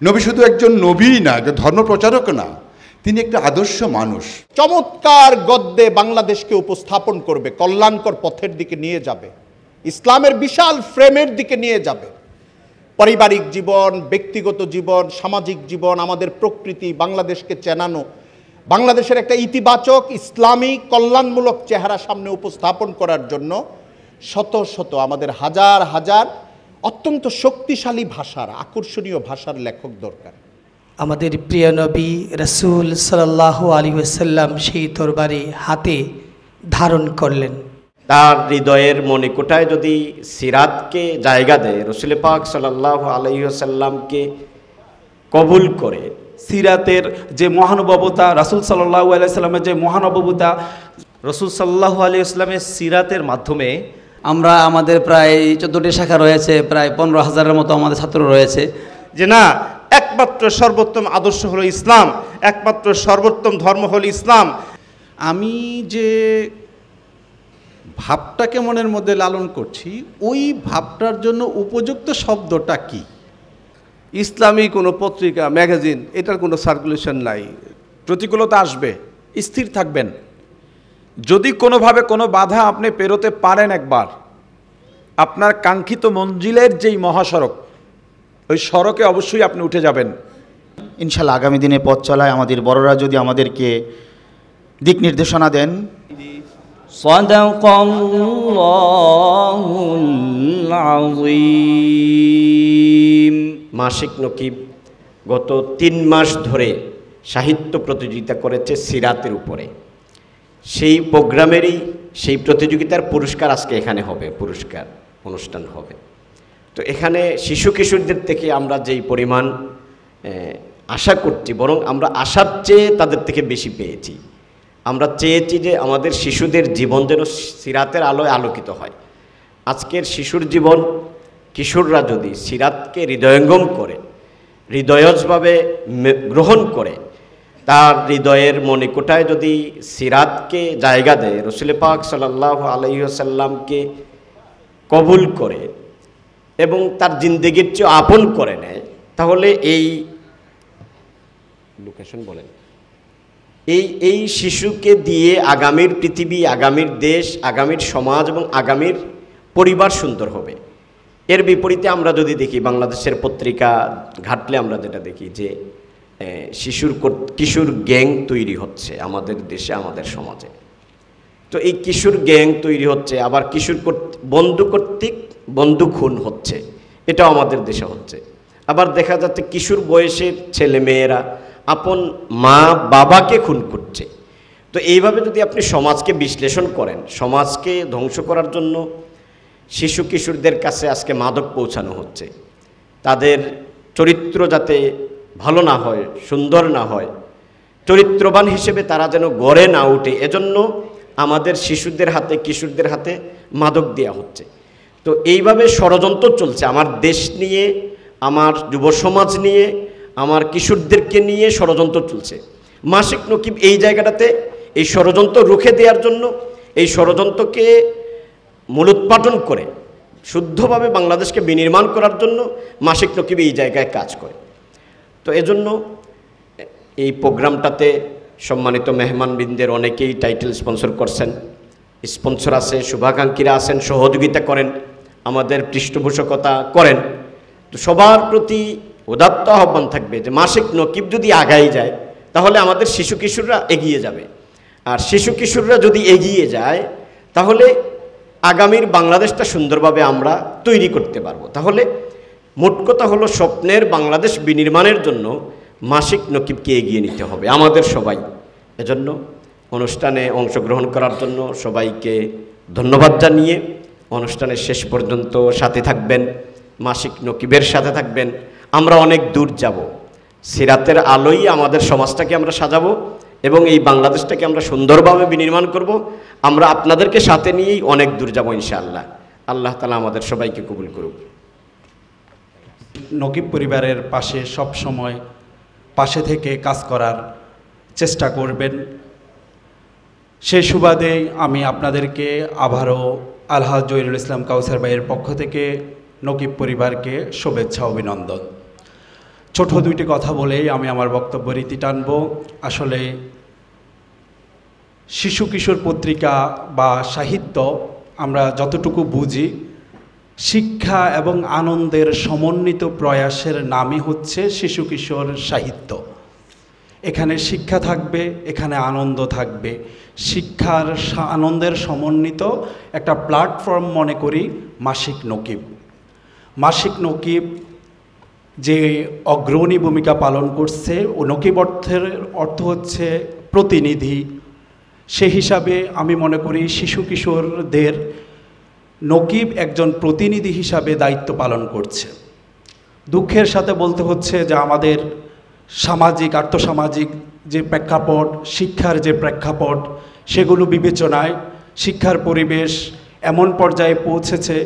নবী শুধু একজন নবী না, একজন ধর্মপ্রচারক না, তিনি একটা আদর্শ মানুষ। চমৎকার গদ্যে বাংলাদেশকে উপস্থাপন করবে, কল্যাণকর পথের দিকে নিয়ে যাবে, ইসলামের বিশাল ফ্রেমের দিকে নিয়ে যাবে। পারিবারিক জীবন, ব্যক্তিগত জীবন, সামাজিক জীবন, আমাদের প্রকৃতি, বাংলাদেশকে চেনানো, বাংলাদেশের একটা ইতিবাচক ইসলামী কল্যাণমূলক চেহারা সামনে উপস্থাপন করার জন্য শত শত, আমাদের হাজার হাজার অত্যন্ত শক্তিশালী ভাষার, আকর্ষণীয় ভাষার লেখক দরকার। আমাদের প্রিয় নবী রাসূল সাল্লাল্লাহু আলাইহি ওয়াসাল্লাম সেই তরবারি হাতে ধারণ করলেন। তার হৃদয়ের মণিকোঠায় যদি সিরাতকে জায়গা দেয়, রসুল পাক সাল্লাল্লাহু আলাইহি ওয়াসাল্লামকে কবুল করে, সিরাতের যে মহানুভবতা, রাসূল সাল্লাল্লাহু আলাইহি ওয়াসাল্লামের যে মহানুভবতা, রসুল সাল্লাল্লাহু আলাইহি ওয়াসাল্লামের সিরাতের মাধ্যমে আমরা আমাদের প্রায় 14টি শাখা রয়েছে, প্রায় 15,000-এর মতো আমাদের ছাত্র রয়েছে, যে না, একমাত্র সর্বোত্তম আদর্শ হলো ইসলাম, একমাত্র সর্বোত্তম ধর্ম হলো ইসলাম। আমি যে ভাবটাকে মনের মধ্যে লালন করছি, ওই ভাবটার জন্য উপযুক্ত শব্দটা কি? ইসলামী কোনো পত্রিকা, ম্যাগাজিন, এটার কোনো সার্কুলেশন নাই। প্রতিকূলতা আসবে, স্থির থাকবেন। যদি কোনোভাবে কোনো বাধা আপনি পেরোতে পারেন, একবার আপনার কাঙ্ক্ষিত মঞ্জিলের যেই মহাসড়ক, ওই সড়কে অবশ্যই আপনি উঠে যাবেন। ইনশাল্লাহ আগামী দিনে পথ চলায় আমাদের বড়রা যদি আমাদেরকে দিক নির্দেশনা দেন। সাদাকাল্লাহুল আযীম। মাসিক নকিব গত 3 মাস ধরে সাহিত্য প্রতিযোগিতা করেছে সিরাতের উপরে। সেই প্রোগ্রামেরই, সেই প্রতিযোগিতার পুরস্কার আজকে এখানে হবে, পুরস্কার অনুষ্ঠান হবে। তো এখানে শিশু কিশোরদের থেকে আমরা যেই পরিমাণ আশা করছি, বরং আমরা আশার চেয়ে তাদের থেকে বেশি পেয়েছি। আমরা চেয়েছি যে আমাদের শিশুদের জীবন যেন সিরাতের আলোয় আলোকিত হয়। আজকের শিশুর জীবন, কিশোররা যদি সিরাতকে হৃদয়ঙ্গম করে, হৃদয়জভাবে গ্রহণ করে, তার হৃদয়ের মণিকোঠায় যদি সিরাতকে জায়গা দেয়, রসুল পাক সাল্লাল্লাহু আলাইহি ওয়াসাল্লামকে কবুল করে এবং তার জিন্দেগির চেয়ে আপন করে নেয়, তাহলে এই লোকেশন বলেন, এই শিশুকে দিয়ে আগামীর পৃথিবী, আগামীর দেশ, আগামীর সমাজ এবং আগামীর পরিবার সুন্দর হবে। এর বিপরীতে আমরা যদি দেখি, বাংলাদেশের পত্রিকা ঘাটলে আমরা যেটা দেখি যে কিশোর গ্যাং তৈরি হচ্ছে আমাদের দেশে, আমাদের সমাজে। তো এই কিশোর গ্যাং তৈরি হচ্ছে, আবার কিশোর বন্ধু কর্তৃক বন্ধু খুন হচ্ছে, এটাও আমাদের দেশে হচ্ছে। আবার দেখা যাচ্ছে কিশোর বয়সের ছেলে মেয়েরা আপন মা বাবাকে খুন করছে। তো এইভাবে যদি আপনি সমাজকে বিশ্লেষণ করেন, সমাজকে ধ্বংস করার জন্য শিশু কিশোরদের কাছে আজকে মাদক পৌঁছানো হচ্ছে। তাদের চরিত্র যাতে ভালো না হয়, সুন্দর না হয়, চরিত্রবান হিসেবে তারা যেন গড়ে না উঠে, এজন্য আমাদের শিশুদের হাতে, কিশোরদের হাতে মাদক দেওয়া হচ্ছে। তো এইভাবে ষড়যন্ত্র চলছে আমার দেশ নিয়ে, আমার যুব সমাজ নিয়ে, আমার কিশোরদেরকে নিয়ে ষড়যন্ত্র চলছে। মাসিক নকিব এই জায়গাটাতে এই ষড়যন্ত্র রুখে দেওয়ার জন্য, এই ষড়যন্ত্রকে মূলোৎপাটন করে শুদ্ধভাবে বাংলাদেশকে বিনির্মাণ করার জন্য মাসিক নকিব এই জায়গায় কাজ করে। তো এজন্য এই প্রোগ্রামটাতে সম্মানিত মেহমানবৃন্দের অনেকেই টাইটেল স্পন্সর করছেন, স্পন্সর আছে, শুভাকাঙ্ক্ষীরা আছেন, সহযোগিতা করেন, আমাদের পৃষ্ঠপোষকতা করেন। তো সবার প্রতি উদাত্ত আহ্বান থাকবে যে মাসিক নকিব যদি আগাই যায়, তাহলে আমাদের শিশু কিশোররা এগিয়ে যাবে। আর শিশু কিশোররা যদি এগিয়ে যায়, তাহলে আগামীর বাংলাদেশটা সুন্দরভাবে আমরা তৈরি করতে পারবো। তাহলে মোট কথা হলো, স্বপ্নের বাংলাদেশ বিনির্মাণের জন্য মাসিক নকিবকে এগিয়ে নিতে হবে আমাদের সবাই। এজন্য অনুষ্ঠানে অংশগ্রহণ করার জন্য সবাইকে ধন্যবাদ জানিয়ে অনুষ্ঠানের শেষ পর্যন্ত সাথে থাকবেন, মাসিক নকিবের সাথে থাকবেন। আমরা অনেক দূর যাব, সিরাতের আলোই আমাদের সমাজটাকে আমরা সাজাবো এবং এই বাংলাদেশটাকে আমরা সুন্দরভাবে বিনির্মাণ করব। আমরা আপনাদেরকে সাথে নিয়েই অনেক দূর যাব ইনশাআল্লাহ। আল্লাহ তাআলা আমাদের সবাইকে কবুল করুক। নকিব পরিবারের পাশে সব সময় পাশে থেকে কাজ করার চেষ্টা করবেন। সেই সুবাদে আমি আপনাদেরকে আবারও আলহাজ জহিরুল ইসলাম কাউসার ভাইয়ের পক্ষ থেকে নকিব পরিবারকে শুভেচ্ছা অভিনন্দন। ছোট দুইটি কথা বলেই আমি আমার বক্তব্য রীতি টানব। আসলে শিশু কিশোর পত্রিকা বা সাহিত্য আমরা যতটুকু বুঝি, শিক্ষা এবং আনন্দের সমন্বিত প্রয়াসের নামই হচ্ছে শিশু কিশোর সাহিত্য। এখানে শিক্ষা থাকবে, এখানে আনন্দ থাকবে। শিক্ষার আনন্দের সমন্বিত একটা প্ল্যাটফর্ম মনে করি মাসিক নকিব। মাসিক নকিব যে অগ্রণী ভূমিকা পালন করছে, ও নকিব অর্থ হচ্ছে প্রতিনিধি। সে হিসাবে আমি মনে করি শিশু কিশোরদের নকিব একজন প্রতিনিধি হিসাবে দায়িত্ব পালন করছে। দুঃখের সাথে বলতে হচ্ছে যে আমাদের সামাজিক আর্থসামাজিক যে প্রেক্ষাপট, শিক্ষার যে প্রেক্ষাপট, সেগুলো বিবেচনায় শিক্ষার পরিবেশ এমন পর্যায়ে পৌঁছেছে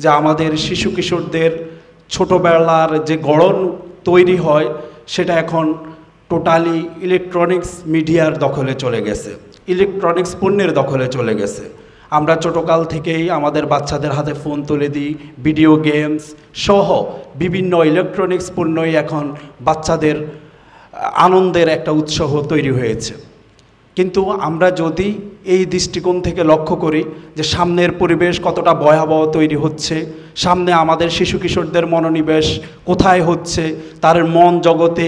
যে আমাদের শিশু কিশোরদের ছোটোবেলার যে গড়ন তৈরি হয় সেটা এখন টোটালি ইলেকট্রনিক্স মিডিয়ার দখলে চলে গেছে, ইলেকট্রনিক্স পণ্যের দখলে চলে গেছে। আমরা ছোটোকাল থেকেই আমাদের বাচ্চাদের হাতে ফোন তুলে দিই, ভিডিও গেমস সহ বিভিন্ন ইলেকট্রনিক্স পণ্যই এখন বাচ্চাদের আনন্দের একটা উৎসাহ তৈরি হয়েছে। কিন্তু আমরা যদি এই দৃষ্টিকোণ থেকে লক্ষ্য করি যে সামনের পরিবেশ কতটা ভয়াবহ তৈরি হচ্ছে, সামনে আমাদের শিশু কিশোরদের মনোনিবেশ কোথায় হচ্ছে, তার মন জগতে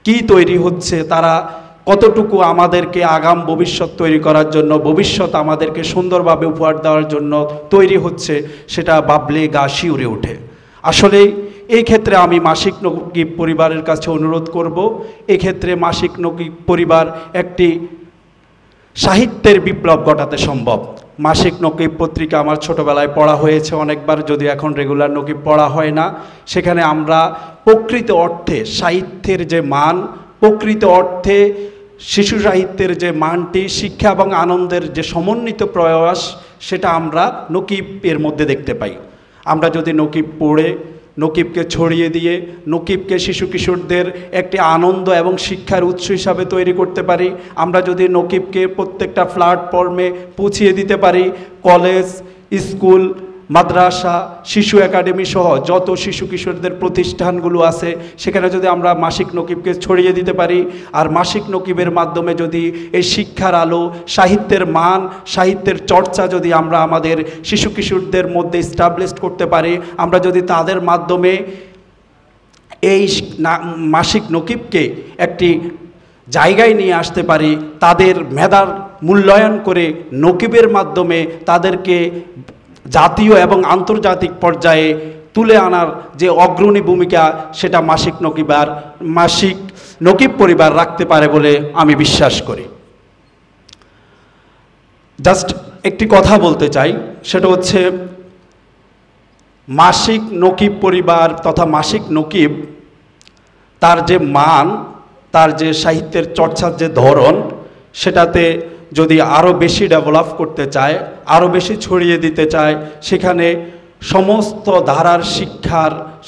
কি তৈরি হচ্ছে, তারা কতটুকু আমাদেরকে আগাম ভবিষ্যৎ তৈরি করার জন্য, ভবিষ্যৎ আমাদেরকে সুন্দরভাবে উপহার দেওয়ার জন্য তৈরি হচ্ছে, সেটা ভাবলে গা শিউরে ওঠে। আসলে এই ক্ষেত্রে আমি মাসিক নকিব পরিবারের কাছে অনুরোধ করব, এক্ষেত্রে মাসিক নকিব পরিবার একটি সাহিত্যের বিপ্লব ঘটাতে সম্ভব। মাসিক নকিব পত্রিকা আমার ছোটোবেলায় পড়া হয়েছে অনেকবার, যদি এখন রেগুলার নকিব পড়া হয় না। সেখানে আমরা প্রকৃত অর্থে সাহিত্যের যে মান, প্রকৃত অর্থে শিশু সাহিত্যের যে মানটি, শিক্ষা এবং আনন্দের যে সমন্বিত প্রয়াস, সেটা আমরা নকিবের মধ্যে দেখতে পাই। আমরা যদি নকিব পড়ে, নকিবকে ছড়িয়ে দিয়ে, নকিবকে শিশু কিশোরদের একটি আনন্দ এবং শিক্ষার উৎস হিসাবে তৈরি করতে পারি, আমরা যদি নকিবকে প্রত্যেকটা প্ল্যাটফর্মে পৌঁছিয়ে দিতে পারি, কলেজ, স্কুল, মাদ্রাসা, শিশু একাডেমি সহ যত শিশু কিশোরদের প্রতিষ্ঠানগুলো আছে সেখানে যদি আমরা মাসিক নকিবকে ছড়িয়ে দিতে পারি, আর মাসিক নকিবের মাধ্যমে যদি এই শিক্ষার আলো, সাহিত্যের মান, সাহিত্যের চর্চা যদি আমরা আমাদের শিশু কিশোরদের মধ্যে এস্টাবলিশ করতে পারি, আমরা যদি তাদের মাধ্যমে এই মাসিক নকিবকে একটি জায়গায় নিয়ে আসতে পারি, তাদের মেধার মূল্যায়ন করে নকিবের মাধ্যমে তাদেরকে জাতীয় এবং আন্তর্জাতিক পর্যায়ে তুলে আনার যে অগ্রণী ভূমিকা, সেটা মাসিক নকিব পরিবার রাখতে পারে বলে আমি বিশ্বাস করি। জাস্ট একটি কথা বলতে চাই, সেটা হচ্ছে মাসিক নকিব পরিবার তথা মাসিক নকিব, তার যে মান, তার যে সাহিত্যের চর্চার যে ধরন, সেটাতে যদি আরও বেশি ডেভেলপ করতে চায়, আরও বেশি ছড়িয়ে দিতে চায়, সেখানে সমস্ত ধারার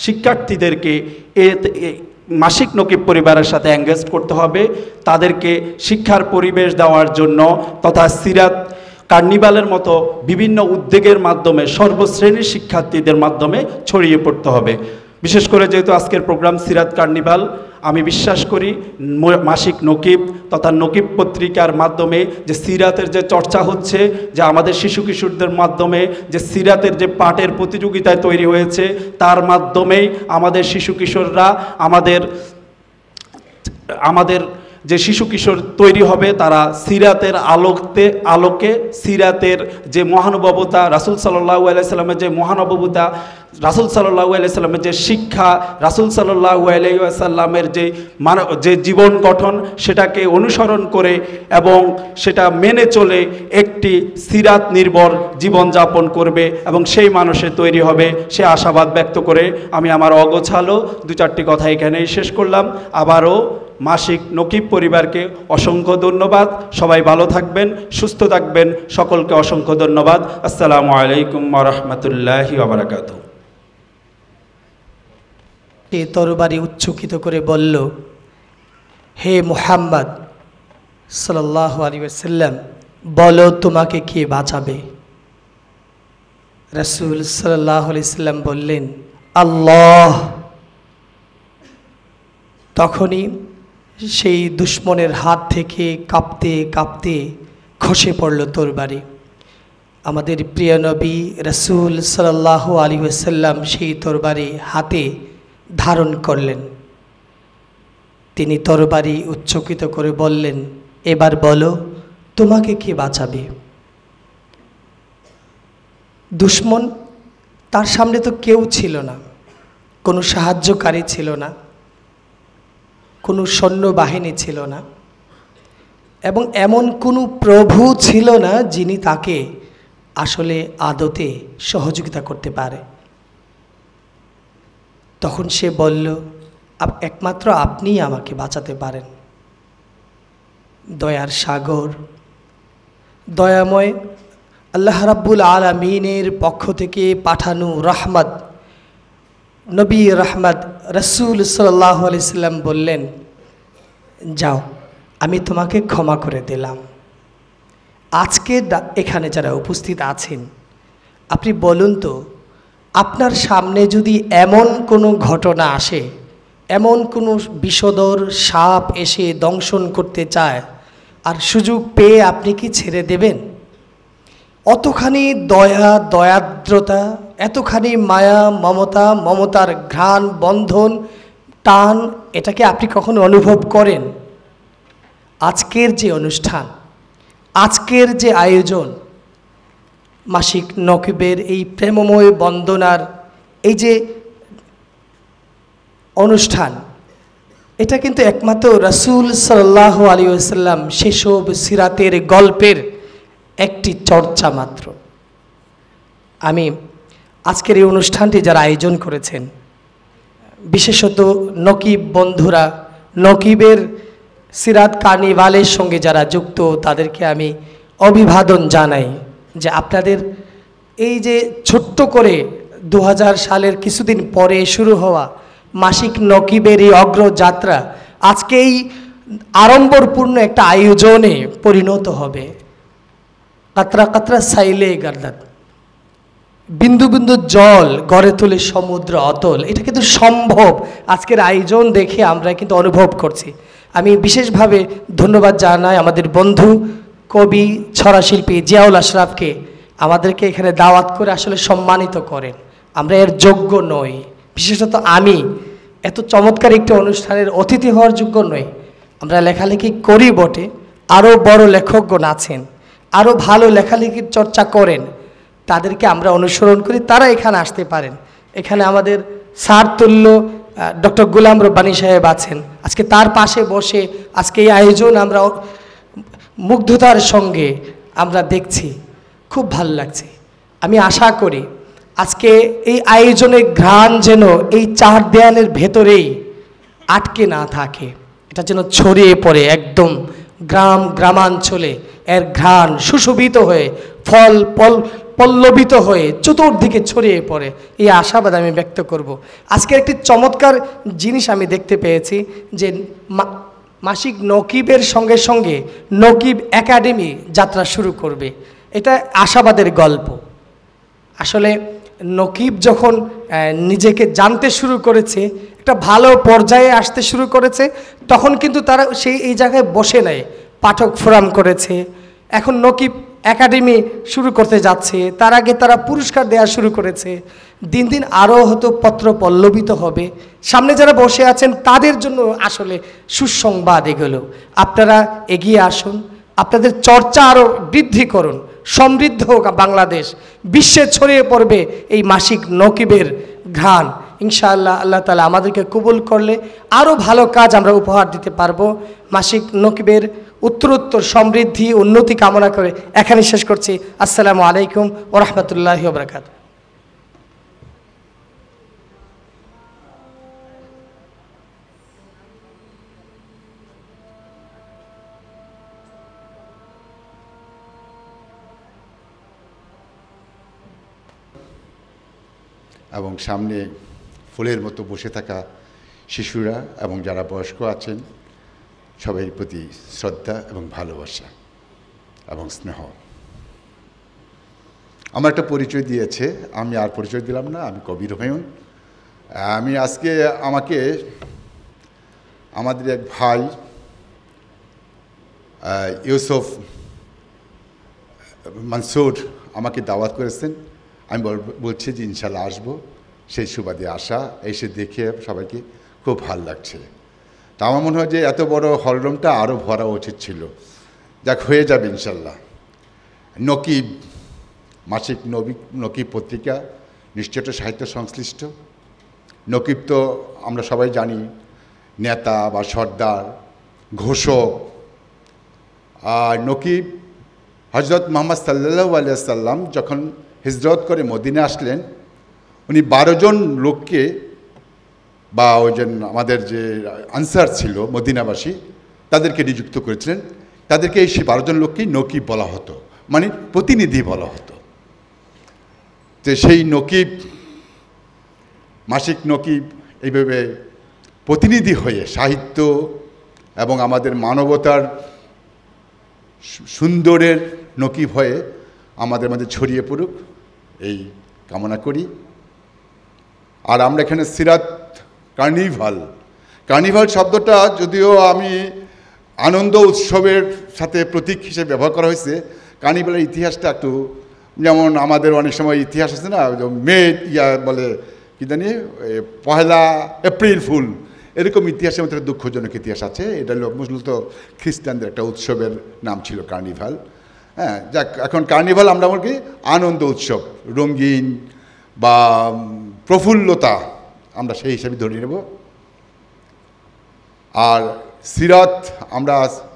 শিক্ষার্থীদেরকে মাসিক নকিব পরিবারের সাথে এঙ্গেজ করতে হবে, তাদেরকে শিক্ষার পরিবেশ দেওয়ার জন্য তথা সিরাত কার্নিভালের মতো বিভিন্ন উদ্যোগের মাধ্যমে সর্বশ্রেণীর শিক্ষার্থীদের মাধ্যমে ছড়িয়ে পড়তে হবে। বিশেষ করে যেহেতু আজকের প্রোগ্রাম সিরাত কার্নিভাল, আমি বিশ্বাস করি মাসিক নকিব তথা নকিব পত্রিকার মাধ্যমে যে সিরাতের যে চর্চা হচ্ছে, যে আমাদের শিশু কিশোরদের মাধ্যমে যে সিরাতের যে পাঠের প্রতিযোগিতায় তৈরি হয়েছে, তার মাধ্যমেই আমাদের শিশু কিশোররা আমাদের যে শিশু কিশোর তৈরি হবে, তারা সিরাতের আলোকে সিরাতের যে মহানুভবতা, রাসূল সাল্লাল্লাহু আলাইহি সাল্লামের যে মহানুভবতা, রাসূল সাল্লাল্লাহু আলাইহি সাল্লামের যে শিক্ষা, রাসূল সাল্লাল্লাহু আলাইহি সাল্লামের যে জীবন গঠন, সেটাকে অনুসরণ করে এবং সেটা মেনে চলে একটি সিরাত নির্ভর জীবনযাপন করবে এবং সেই মানুষের তৈরি হবে, সে আশাবাদ ব্যক্ত করে আমি আমার অগোছালো দু চারটি কথা এখানেই শেষ করলাম। আবারও মাসিক নকিব পরিবারকে অসংখ্য ধন্যবাদ। সবাই ভালো থাকবেন, সুস্থ থাকবেন, সকলকে অসংখ্য ধন্যবাদ। আসসালামু আলাইকুম ওয়া রাহমাতুল্লাহি ওয়া বারাকাতুহু। এ তরবারি উচ্চকিত করে বলল, হে মুহাম্মদ সাল্লাল্লাহু আলাইহি ওয়াসাল্লাম, বলো তোমাকে কে বাঁচাবে? রাসূল সাল্লাল্লাহু আলাইহি ওয়াসাল্লাম বললেন, আল্লাহ। তখনই সেই দুশ্মনের হাত থেকে কাঁপতে কাঁপতে খসে পড়ল তরবারি। আমাদের প্রিয় নবী রাসূল সাল্লাল্লাহু আলাইহি ওয়াসাল্লাম সেই তরবারি হাতে ধারণ করলেন। তিনি তরবারি উচ্চকিত করে বললেন, এবার বলো তোমাকে কে বাঁচাবে? দুশ্মন, তার সামনে তো কেউ ছিল না, কোনো সাহায্যকারী ছিল না, কোনো সৈন্যবাহিনী ছিল না, এবং এমন কোনো প্রভু ছিল না যিনি তাকে আসলে আদতে সহযোগিতা করতে পারে। তখন সে বলল, একমাত্র আপনিই আমাকে বাঁচাতে পারেন। দয়ার সাগর, দয়াময় আল্লাহ রাব্বুল আলামিনের পক্ষ থেকে পাঠানো রহমত, নবী রহমত রাসূল সাল্লাল্লাহু আলাইহি সাল্লাম বললেন, যাও আমি তোমাকে ক্ষমা করে দিলাম। আজকে এখানে যারা উপস্থিত আছেন, আপনি বলুন তো, আপনার সামনে যদি এমন কোনো ঘটনা আসে, এমন কোনো বিষধর সাপ এসে দংশন করতে চায়, আর সুযোগ পেয়ে আপনি কি ছেড়ে দেবেন? অতখানি দয়া, দয়াদ্রতা, এতখানি মায়া, মমতা, মমতার ঘ্রাণ, বন্ধন, টান, এটাকে আপনি কখনো অনুভব করেন? আজকের যে অনুষ্ঠান, আজকের যে আয়োজন, মাসিক নকিবের এই প্রেমময় বন্দনার এই যে অনুষ্ঠান, এটা কিন্তু একমাত্র রাসূল সাল্লাল্লাহু আলাইহি ওয়াসাল্লাম সেসব সিরাতের গল্পের একটি চর্চা মাত্র। আমি আজকের এই অনুষ্ঠানটি যারা আয়োজন করেছেন, বিশেষত নকিব বন্ধুরা, নকিবের সিরাত কার্নিভালের সঙ্গে যারা যুক্ত, তাদেরকে আমি অভিবাদন জানাই যে আপনাদের এই যে ছোট্ট করে 2000 সালের কিছুদিন পরে শুরু হওয়া মাসিক নকিবের এই অগ্রযাত্রা আজকে এই আড়ম্বরপূর্ণ একটা আয়োজনে পরিণত হবে। কাতরা কাতরা সাইলে গার্দাত, বিন্দু বিন্দু জল গড়ে তোলে সমুদ্র অতল, এটা কিন্তু সম্ভব। আজকের আয়োজন দেখে আমরা কিন্তু অনুভব করছি। আমি বিশেষভাবে ধন্যবাদ জানাই আমাদের বন্ধু কবি ছড়াশিল্পী জিয়াউল আশরাফকে, আমাদেরকে এখানে দাওয়াত করে আসলে সম্মানিত করেন। আমরা এর যোগ্য নই, বিশেষত আমি এত চমৎকার একটি অনুষ্ঠানের অতিথি হওয়ার যোগ্য নই। আমরা লেখালেখি করি বটে, আরও বড় লেখকগণ আছেন, আরও ভালো লেখালেখির চর্চা করেন, তাদেরকে আমরা অনুসরণ করি, তারা এখানে আসতে পারেন। এখানে আমাদের স্যার তুল্য ডক্টর গোলাম রব্বানী সাহেব আছেন, আজকে তার পাশে বসে আজকে এই আয়োজন আমরা মুগ্ধতার সঙ্গে আমরা দেখছি, খুব ভালো লাগছে। আমি আশা করি আজকে এই আয়োজনের ঘ্রাণ যেন এই চার দেয়ালের ভেতরেই আটকে না থাকে, এটা যেন ছড়িয়ে পড়ে একদম গ্রাম গ্রামাঞ্চলে, এর ঘ্রাণ সুশোভিত হয়ে ফল পল্লবিত হয়ে চতুর্দিকে ছড়িয়ে পড়ে, এই আশাবাদ আমি ব্যক্ত করব। আজকে একটি চমৎকার জিনিস আমি দেখতে পেয়েছি যে মাসিক নকিবের সঙ্গে সঙ্গে নকিব একাডেমি যাত্রা শুরু করবে। এটা আশাবাদের গল্প। আসলে নকিব যখন নিজেকে জানতে শুরু করেছে, একটা ভালো পর্যায়ে আসতে শুরু করেছে, তখন কিন্তু তারা এই জায়গায় বসে নেয়, পাঠক ফোরাম করেছে, এখন নকিব একাডেমি শুরু করতে যাচ্ছে, তার আগে তারা পুরস্কার দেওয়া শুরু করেছে। দিন দিন আরও হয়তো পত্র পল্লবিত হবে, সামনে যারা বসে আছেন তাদের জন্য আসলে সুসংবাদ এগুলো। আপনারা এগিয়ে আসুন, আপনাদের চর্চা আরও বৃদ্ধি করুন, সমৃদ্ধ হোক বাংলাদেশ, বিশ্বে ছড়িয়ে পড়বে এই মাসিক নকিবের ঘ্রাণ। ইনশাআল্লাহ আল্লাহ তাআলা আমাদেরকে কবুল করলে আরও ভালো কাজ আমরা উপহার দিতে পারবো। মাসিক নকিবের উত্তরোত্তর সমৃদ্ধি উন্নতি কামনা করে এখানে শেষ করছি। আসসালামু আলাইকুম ওয়া রাহমাতুল্লাহি ওয়া বারাকাতুহু। এবং সামনে ফুলের মতো বসে থাকা শিশুরা এবং যারা বয়স্ক আছেন, সবাই প্রতি শ্রদ্ধা এবং ভালোবাসা এবং স্নেহ। আমার একটা পরিচয় দিয়েছে, আমি আর পরিচয় দিলাম না, আমি কবির হুমায়ুন। আমি আজকে আমাদের এক ভাই ইউসুফ মনসুর আমাকে দাওয়াত করেছেন। আমি বলছি যে ইনশাল্লাহ আসবো, সেই সুবাদে আসা, এসে দেখে সবাইকে খুব ভালো লাগছে। তা আমার মনে হয় যে এত বড় হলরুমটা আরও ভরা উচিত ছিল। যাক, হয়ে যাবে ইনশাল্লাহ। নকিব মাসিক নকিব পত্রিকা নিশ্চয় একটা সাহিত্য সংশ্লিষ্ট। নকিব তো আমরা সবাই জানি নেতা বা সর্দার, ঘোষক। আর নকিব হজরত মোহাম্মদ সাল্লাল্লাহু আলাইহি সাল্লাম যখন হিজরত করে মদিনা আসলেন, উনি 12 জন লোককে, বা ওই যে আমাদের যে আনসার ছিল মদিনাবাসী, তাদেরকে নিযুক্ত করেছিলেন। তাদেরকে এই 12 জন লোককেই নকিব বলা হতো, মানে প্রতিনিধি বলা হতো। তো সেই নকিব, মাসিক নকিব, এইভাবে প্রতিনিধি হয়ে সাহিত্য এবং আমাদের মানবতার সুন্দরের নকিব হয়ে আমাদের মধ্যে ছড়িয়ে পড়ুক, এই কামনা করি। আর আমরা এখানে সিরাত কার্নিভাল শব্দটা যদিও আমি আনন্দ উৎসবের সাথে প্রতীক হিসেবে ব্যবহার করা হয়েছে, কার্নিভালের ইতিহাসটা একটু, যেমন আমাদের অনেক সময় ইতিহাস আছে না, মে বলে কি জানি 1 এপ্রিল ফুল, এরকম ইতিহাসের মধ্যে দুঃখজনক ইতিহাস আছে। এটা মূলত খ্রিস্টানদের একটা উৎসবের নাম ছিল কার্নিভাল। হ্যাঁ, যাক, এখন কার্নিভাল আমরা বলি আনন্দ উৎসব, রঙিন বা প্রফুল্লতা, আমরা সেই হিসাবে ধরে নেব। আর সিরাত আমরা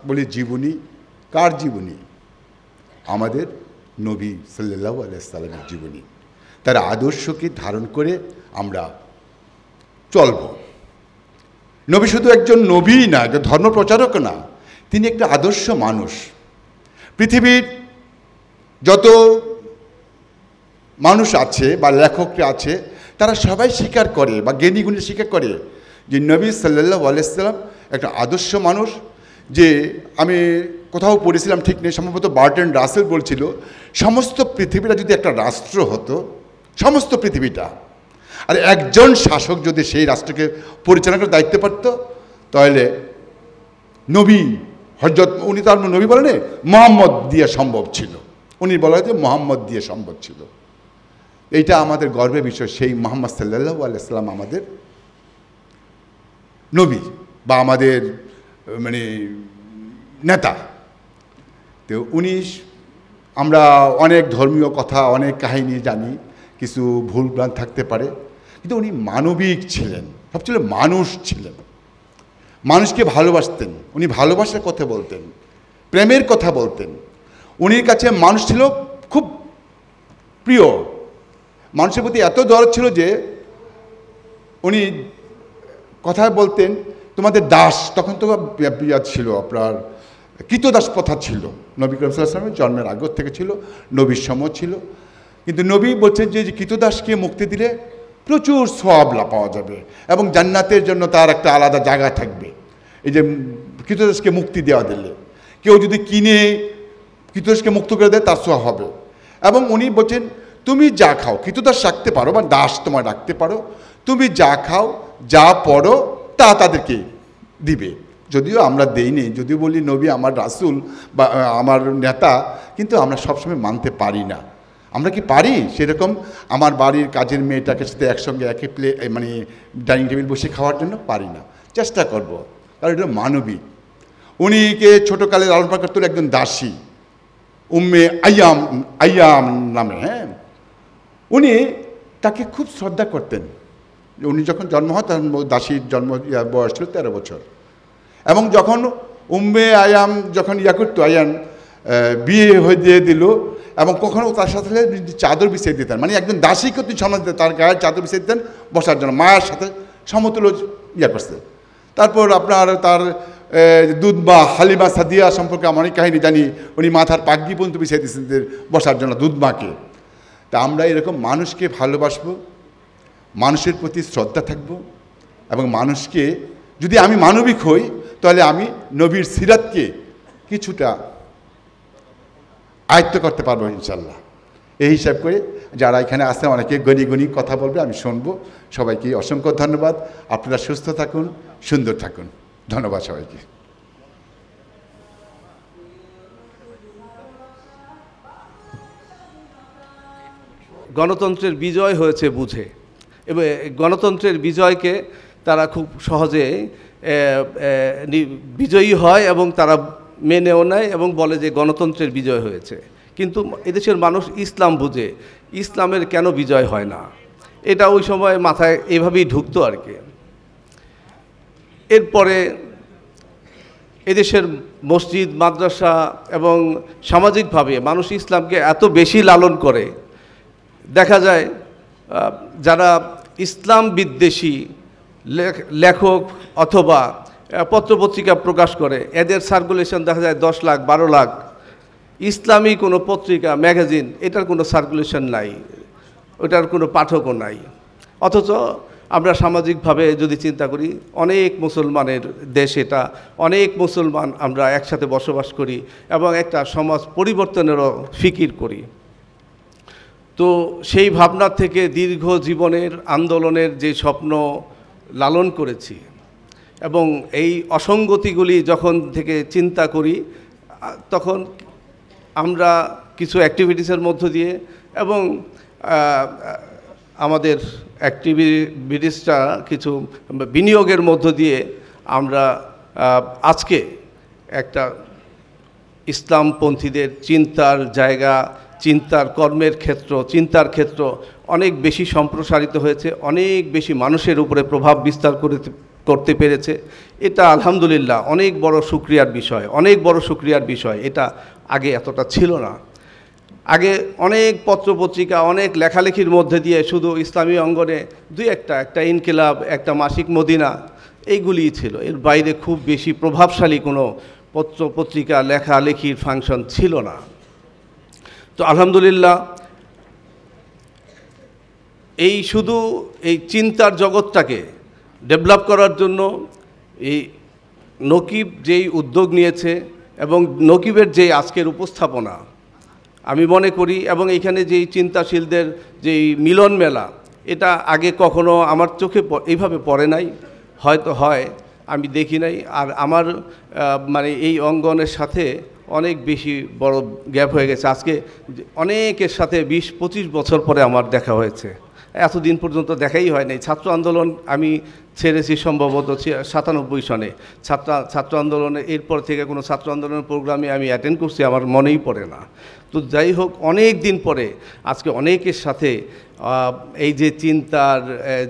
বলি জীবনী। কার জীবনী? আমাদের নবী সাল্লাল্লাহু আলাইহি সাল্লামের জীবনী। তার আদর্শকে ধারণ করে আমরা চলব। নবী শুধু একজন নবী না, একজন ধর্মপ্রচারক না, তিনি একটা আদর্শ মানুষ। পৃথিবীর যত মানুষ আছে বা লেখকরা আছে, তারা সবাই স্বীকার করে বা জ্ঞানীগুণী স্বীকার করে যে নবী সাল্লাল্লাহু আলাইহি সাল্লাম একটা আদর্শ মানুষ। যে আমি কোথাও পড়েছিলাম, ঠিক নেই, সম্ভবত বার্ট্রান্ড রাসেল বলছিল, সমস্ত পৃথিবীটা যদি একটা রাষ্ট্র হতো, সমস্ত পৃথিবীটা, আর একজন শাসক যদি সেই রাষ্ট্রকে পরিচালনা করার দায়িত্ব পারত, তাহলে নবী হযরত, উনি তার নবী বলেন মোহাম্মদ দিয়ে সম্ভব ছিল, উনি বলা হয় যে মোহাম্মদ দিয়ে সম্ভব ছিল। এইটা আমাদের গর্বের বিষয়। সেই মুহাম্মদ সাল্লাল্লাহু আলাইহি সাল্লাম আমাদের নবী বা আমাদের মানে নেতা। তো উনি, আমরা অনেক ধর্মীয় কথা, অনেক কাহিনী জানি, কিছু ভুলভ্রান্তি থাকতে পারে, কিন্তু উনি মানবিক ছিলেন, সবচেয়ে মানুষ ছিলেন, মানুষকে ভালোবাসতেন। উনি ভালোবাসার কথা বলতেন, প্রেমের কথা বলতেন। উনির কাছে মানুষ ছিল খুব প্রিয়, মানুষের প্রতি এত দরদ ছিল যে উনি কথা বলতেন, তোমাদের দাস, তখন তো ছিল আপনার কৃতদাস প্রথা ছিল, নবী করিম সাল্লাল্লাহু আলাইহি ওয়াসাল্লামের জন্মের আগ থেকে ছিল, নবীর সময় ছিল। কিন্তু নবী বলছেন যে কৃতদাসকে মুক্তি দিলে প্রচুর সওয়াব পাওয়া যাবে এবং জান্নাতের জন্য তার একটা আলাদা জায়গা থাকবে। এই যে কৃতদাসকে মুক্তি দেওয়া দিলে, কেউ যদি কিনে কৃতদাসকে মুক্ত করে দেয়, তার সওয়াব হবে। এবং উনি বলছেন, তুমি যা খাও, কৃতদাস রাখতে পারো বা দাস তোমার রাখতে পারো, তুমি যা খাও যা পড়ো তা তাদেরকে দিবে। যদিও আমরা দেইনি, যদিও বলি নবী আমার রাসূল বা আমার নেতা, কিন্তু আমরা সবসময় মানতে পারি না। আমরা কি পারি সেরকম আমার বাড়ির কাজের মেয়েটাকে সাথে একসঙ্গে একই মানে ডাইনিং টেবিল বসে খাওয়ার জন্য? পারি না, চেষ্টা করব, কারণ এটা মানবিক। উনিকে ছোটোকালে লালন পালন করতেন একজন দাসী, উম্মে আইয়াম নামে। হ্যাঁ, উনি তাকে খুব শ্রদ্ধা করতেন। উনি যখন জন্ম হয় তখন দাসীর জন্ম বয়স ছিল 13 বছর। এবং যখন উম্মে আয়াম যখন আয়ান বিয়ে হয়ে দিয়ে দিল, এবং কখনো তার সাথে চাদর বিছিয়ে দিতেন, মানে একজন দাসীকে তিনি সম্মান দিতেন, তার গায়ে চাদর বিছিয়ে দিতেন বসার জন্য, মায়ের সাথে সমতুল্য করছে। তারপর আপনার তার দুধমা হালিমা সাদিয়া সম্পর্কে আমরা অনেক কাহিনী জানি, উনি মাথার পাগড়ি পর্যন্ত বিছিয়ে দিয়েছেন বসার জন্য দুধমাকে। তা আমরা এরকম মানুষকে ভালোবাসবো, মানুষের প্রতি শ্রদ্ধা থাকবো, এবং মানুষকে, যদি আমি মানবিক হই তাহলে আমি নবীর সিরাতকে কিছুটা আয়ত্ত করতে পারবো ইনশাল্লাহ। এই হিসাব করে যারা এখানে আসে, অনেকে গণি কথা বলবে, আমি শুনবো। সবাইকে অসংখ্য ধন্যবাদ। আপনারা সুস্থ থাকুন, সুন্দর থাকুন। ধন্যবাদ সবাইকে। গণতন্ত্রের বিজয় হয়েছে বুঝে, এবং গণতন্ত্রের বিজয়কে তারা খুব সহজে বিজয়ী হয় এবং তারা মেনেও নেয় এবং বলে যে গণতন্ত্রের বিজয় হয়েছে। কিন্তু এদেশের মানুষ ইসলাম বুঝে, ইসলামের কেন বিজয় হয় না, এটা ওই সময় মাথায় এভাবেই ঢুকতো আর কি। এরপরে এদেশের মসজিদ, মাদ্রাসা এবং সামাজিকভাবে মানুষ ইসলামকে এত বেশি লালন করে, দেখা যায় যারা ইসলাম বিদ্বেষী লেখক অথবা পত্রপত্রিকা প্রকাশ করে, এদের সার্কুলেশন দেখা যায় 10 লাখ 12 লাখ। ইসলামী কোনো পত্রিকা, ম্যাগাজিন, এটার কোনো সার্কুলেশন নাই, ওটার কোনো পাঠকও নাই। অথচ আমরা সামাজিকভাবে যদি চিন্তা করি, অনেক মুসলমানের দেশ এটা, অনেক মুসলমান আমরা একসাথে বসবাস করি এবং একটা সমাজ পরিবর্তনেরও ফিকির করি। তো সেই ভাবনা থেকে দীর্ঘ জীবনের আন্দোলনের যে স্বপ্ন লালন করেছি এবং এই অসঙ্গতিগুলি যখন থেকে চিন্তা করি, তখন আমরা কিছু অ্যাক্টিভিটিসের মধ্য দিয়ে এবং আমাদের অ্যাক্টিভিটিসটা কিছু বিনিয়োগের মধ্য দিয়ে আমরা আজকে একটা ইসলামপন্থীদের চিন্তার জায়গা, চিন্তার কর্মের ক্ষেত্র, চিন্তার ক্ষেত্র অনেক বেশি সম্প্রসারিত হয়েছে, অনেক বেশি মানুষের উপরে প্রভাব বিস্তার করতে পেরেছে। এটা আলহামদুলিল্লাহ অনেক বড় শুকরিয়ার বিষয়, অনেক বড় শুকরিয়ার বিষয়। এটা আগে এতটা ছিল না। আগে অনেক পত্রপত্রিকা, অনেক লেখালেখির মধ্যে দিয়ে শুধু ইসলামী অঙ্গনে একটা ইনকিলাব, একটা মাসিক মদিনা, এইগুলিই ছিল। এর বাইরে খুব বেশি প্রভাবশালী কোনো পত্রপত্রিকা, লেখালেখির ফাংশন ছিল না। তো আলহামদুলিল্লাহ এই শুধু এই চিন্তার জগৎটাকে ডেভেলপ করার জন্য এই নকিব যেই উদ্যোগ নিয়েছে এবং নকিবের যেই আজকের উপস্থাপনা আমি মনে করি, এবং এইখানে যেই চিন্তাশীলদের যেই মিলন মেলা, এটা আগে কখনো আমার চোখে এইভাবে পড়ে নাই, হয়তো হয় আমি দেখি নাই। আর আমার মানে এই অঙ্গনের সাথে অনেক বেশি বড় গ্যাপ হয়ে গেছে। আজকে অনেকের সাথে 20-25 বছর পরে আমার দেখা হয়েছে, এতদিন পর্যন্ত দেখাই হয় নাই। ছাত্র আন্দোলন আমি ছেড়েছি সম্ভবত 97 সনে। ছাত্র আন্দোলনে এরপর থেকে কোনো ছাত্র আন্দোলনের প্রোগ্রামে আমি অ্যাটেন্ড করছি আমার মনেই পড়ে না। তো যাই হোক, অনেক দিন পরে আজকে অনেকের সাথে এই যে চিন্তার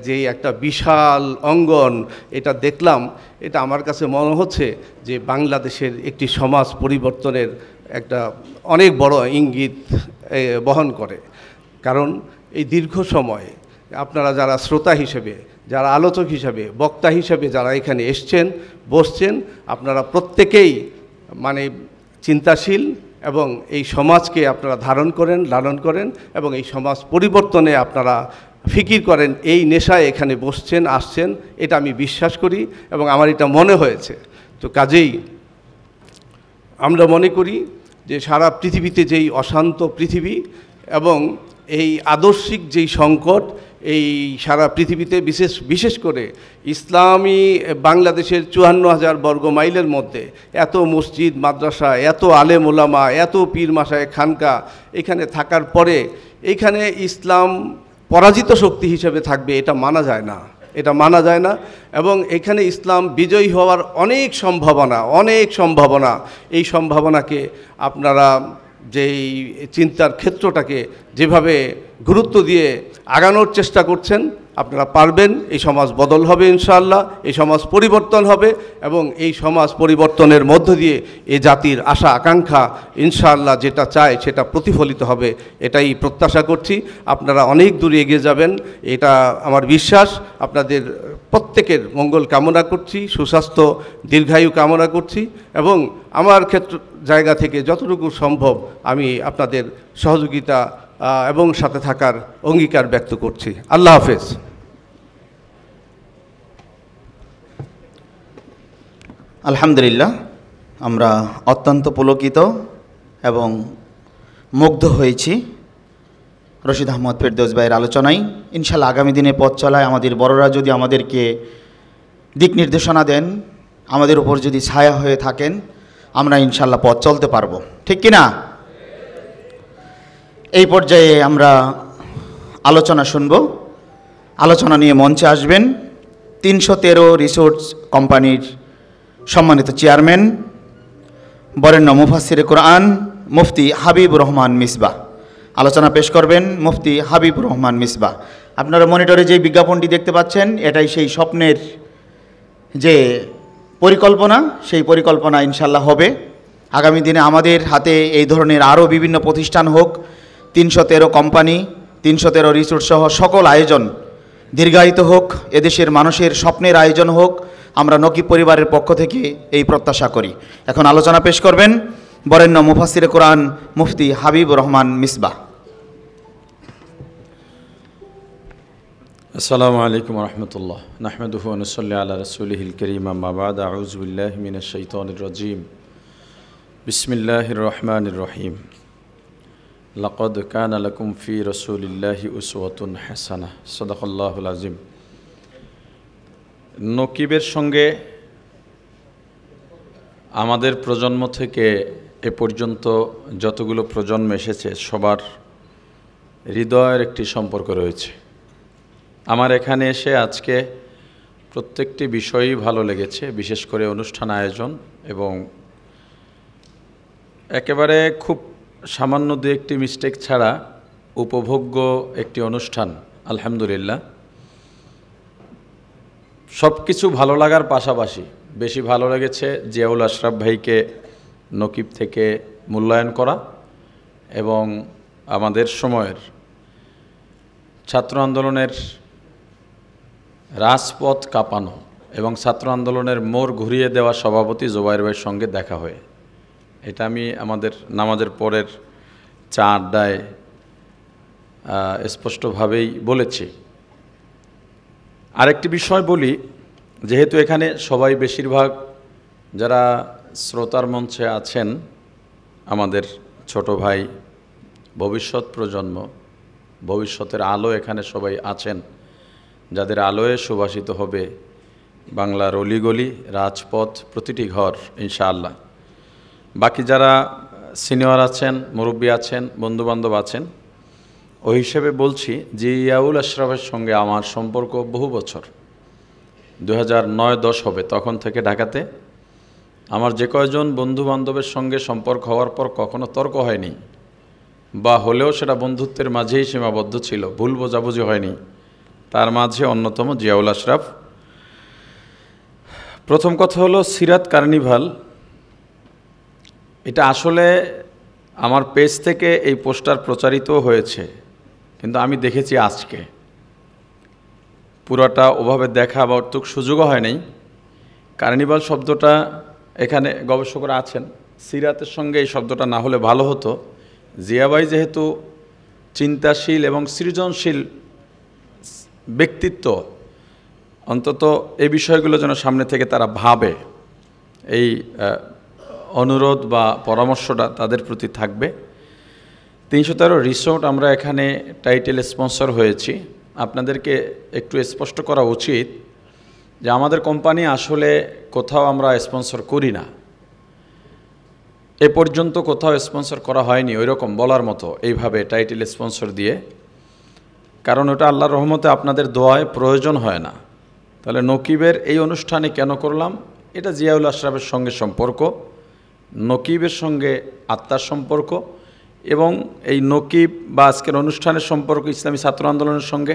যে একটা বিশাল অঙ্গন, এটা দেখলাম। এটা আমার কাছে মনে হচ্ছে যে বাংলাদেশের একটি সমাজ পরিবর্তনের একটা অনেক বড় ইঙ্গিত বহন করে। কারণ এই দীর্ঘ সময় আপনারা যারা শ্রোতা হিসেবে, যারা আলোচক হিসেবে, বক্তা হিসেবে যারা এখানে এসছেন, বসছেন, আপনারা প্রত্যেকেই মানে চিন্তাশীল এবং এই সমাজকে আপনারা ধারণ করেন, লালন করেন এবং এই সমাজ পরিবর্তনে আপনারা ফিকির করেন। এই নেশায় এখানে বসছেন, আসছেন, এটা আমি বিশ্বাস করি এবং আমার এটা মনে হয়েছে। তো কাজেই আমরা মনে করি যে সারা পৃথিবীতে যেই অশান্ত পৃথিবী এবং এই আদর্শিক যেই সংকট, এই সারা পৃথিবীতে বিশেষ করে ইসলামী বাংলাদেশের 54,000 বর্গ মাইলের মধ্যে এত মসজিদ, মাদ্রাসা, এত আলেম ওলামা, এত পীর মাসায়ে খানকা এখানে থাকার পরে এখানে ইসলাম পরাজিত শক্তি হিসেবে থাকবে, এটা মানা যায় না, এটা মানা যায় না। এবং এখানে ইসলাম বিজয়ী হওয়ার অনেক সম্ভাবনা, এই সম্ভাবনাকে আপনারা যেই চিন্তার ক্ষেত্রটাকে যেভাবে গুরুত্ব দিয়ে আগানোর চেষ্টা করছেন, আপনারা পারবেন। এই সমাজ বদল হবে ইনশাআল্লাহ, এই সমাজ পরিবর্তন হবে এবং এই সমাজ পরিবর্তনের মধ্য দিয়ে এ জাতির আশা আকাঙ্ক্ষা ইনশাআল্লাহ যেটা চায় সেটা প্রতিফলিত হবে, এটাই প্রত্যাশা করছি। আপনারা অনেক দূর এগিয়ে যাবেন, এটা আমার বিশ্বাস। আপনাদের প্রত্যেকের মঙ্গল কামনা করছি, সুস্বাস্থ্য দীর্ঘায়ু কামনা করছি এবং আমার জায়গা থেকে যতটুকু সম্ভব আমি আপনাদের সহযোগিতা এবং সাথে থাকার অঙ্গীকার ব্যক্ত করছি। আল্লাহ হাফেজ। আলহামদুলিল্লাহ, আমরা অত্যন্ত পুলকিত এবং মুগ্ধ হয়েছি রশিদ আহমদ ফেরদৌস ভাইয়ের আলোচনায়। ইনশাআল্লাহ আগামী দিনে পথ চলায় আমাদের বড়রা যদি আমাদেরকে দিক নির্দেশনা দেন, আমাদের উপর যদি ছায়া হয়ে থাকেন, আমরা ইনশাল্লাহ পথ চলতে পারবো, ঠিক কি না? এই পর্যায়ে আমরা আলোচনা শুনব। আলোচনা নিয়ে মঞ্চে আসবেন 313 রিসোর্টস কোম্পানির সম্মানিত চেয়ারম্যান, বরেণ্য মুফাসসিরে কোরআন মুফতি হাবিবুর রহমান মিসবাহ। আলোচনা পেশ করবেন মুফতি হাবিবুর রহমান মিসবাহ। আপনারা মনিটরে যে বিজ্ঞাপনটি দেখতে পাচ্ছেন, এটাই সেই স্বপ্নের যে পরিকল্পনা, সেই পরিকল্পনা ইনশাল্লাহ হবে। আগামী দিনে আমাদের হাতে এই ধরনের আরও বিভিন্ন প্রতিষ্ঠান হোক, 313 কোম্পানি, 313 রিসোর্ট সহ সকল আয়োজন দীর্ঘায়িত হোক, এদেশের মানুষের স্বপ্নের আয়োজন হোক, আমরা নকিব পরিবারের পক্ষ থেকে এই প্রত্যাশা করি। এখন আলোচনা পেশ করবেন বরেণ্য মুফাসসিরে কোরআন মুফতি হাবিবুর রহমান মিসবাহ। আসসালামু আলাইকুম রহমতুল্লাহ, নাহমাদুহু ওয়া নুসাল্লি আলা রাসূলিহিল কারীম, আম্মা বা'দ, আউযু বিল্লাহি মিনাশ শাইতানির রাজীম, বিসমিল্লাহির রহমানির রহিম। লাকাদ কানা লাকুম ফি রাসূলিল্লাহি উসওয়াতুন হাসানাহ, সাদাকাল্লাহুল আযীম। নকিবের সঙ্গে আমাদের প্রজন্ম থেকে এ পর্যন্ত যতগুলো প্রজন্ম এসেছে, সবার হৃদয়ের একটি সম্পর্ক রয়েছে। আমার এখানে এসে আজকে প্রত্যেকটি বিষয়ই ভালো লেগেছে, বিশেষ করে অনুষ্ঠান আয়োজন এবং একেবারে খুব সামান্য দু একটি মিস্টেক ছাড়া উপভোগ্য একটি অনুষ্ঠান। আলহামদুলিল্লাহ, সব কিছু ভালো লাগার পাশাপাশি বেশি ভালো লেগেছে জিয়াউল আশরাফ ভাইকে নকিব থেকে মূল্যায়ন করা এবং আমাদের সময়ের ছাত্র আন্দোলনের রাজপথ কাঁপানো এবং ছাত্র আন্দোলনের মোড় ঘুরিয়ে দেওয়া সভাপতি জুবাইর ভাইয়ের সঙ্গে দেখা হয়ে, এটা আমি আমাদের নামাজের পরের চা আড্ডায় স্পষ্টভাবেই বলেছি। আরেকটি বিষয় বলি, যেহেতু এখানে সবাই বেশিরভাগ যারা শ্রোতার মঞ্চে আছেন আমাদের ছোট ভাই, ভবিষ্যৎ প্রজন্ম, ভবিষ্যতের আলো এখানে সবাই আছেন, যাদের আলোয় সুবাসিত হবে বাংলার অলিগলি, রাজপথ, প্রতিটি ঘর ইনশাআল্লাহ। বাকি যারা সিনিয়র আছেন, মুরব্বী আছেন, বন্ধুবান্ধব আছেন, ওই হিসেবে বলছি জিয়াউল আশরাফের সঙ্গে আমার সম্পর্ক বহু বছর, 2009-10 হবে, তখন থেকে ঢাকাতে আমার যে কয়জন বন্ধুবান্ধবের সঙ্গে সম্পর্ক হওয়ার পর কখনো তর্ক হয়নি, বা হলেও সেটা বন্ধুত্বের মাঝেই সীমাবদ্ধ ছিল, ভুল বোঝাবুঝি হয়নি। তার মাঝে অন্যতম জিয়াউল আশরাফ। প্রথম কথা হলো সিরাত কার্নিভাল, এটা আসলে আমার পেজ থেকে এই পোস্টার প্রচারিত হয়েছে, কিন্তু আমি দেখেছি আজকে পুরোটা ওভাবে দেখা বা অর্থক সুযোগও হয় নাই। কার্নিভাল শব্দটা এখানে গবেষকরা আছেন, সিরাতের সঙ্গে এই শব্দটা না হলে ভালো হতো। জিয়াবাই যেহেতু চিন্তাশীল এবং সৃজনশীল ব্যক্তিত্ব, অন্তত এই বিষয়গুলো যেন সামনে থেকে তারা ভাবে, এই অনুরোধ বা পরামর্শটা তাদের প্রতি থাকবে। 313 রিসোর্ট আমরা এখানে টাইটেল স্পন্সর হয়েছি। আপনাদেরকে একটু স্পষ্ট করা উচিত যে আমাদের কোম্পানি আসলে কোথাও আমরা স্পন্সর করি না, এ পর্যন্ত কোথাও স্পন্সর করা হয়নি ওইরকম বলার মতো এইভাবে টাইটেল স্পন্সর দিয়ে, কারণ ওটা আল্লাহর রহমতে আপনাদের দোয়ায় প্রয়োজন হয় না। তাহলে নকিবের এই অনুষ্ঠানে কেন করলাম? এটা জিয়াউল আশরাফের সঙ্গে সম্পর্ক, নকিবের সঙ্গে আত্মার সম্পর্ক, এবং এই নকিব বা আজকের অনুষ্ঠানের সম্পর্ক ইসলামী ছাত্র আন্দোলনের সঙ্গে,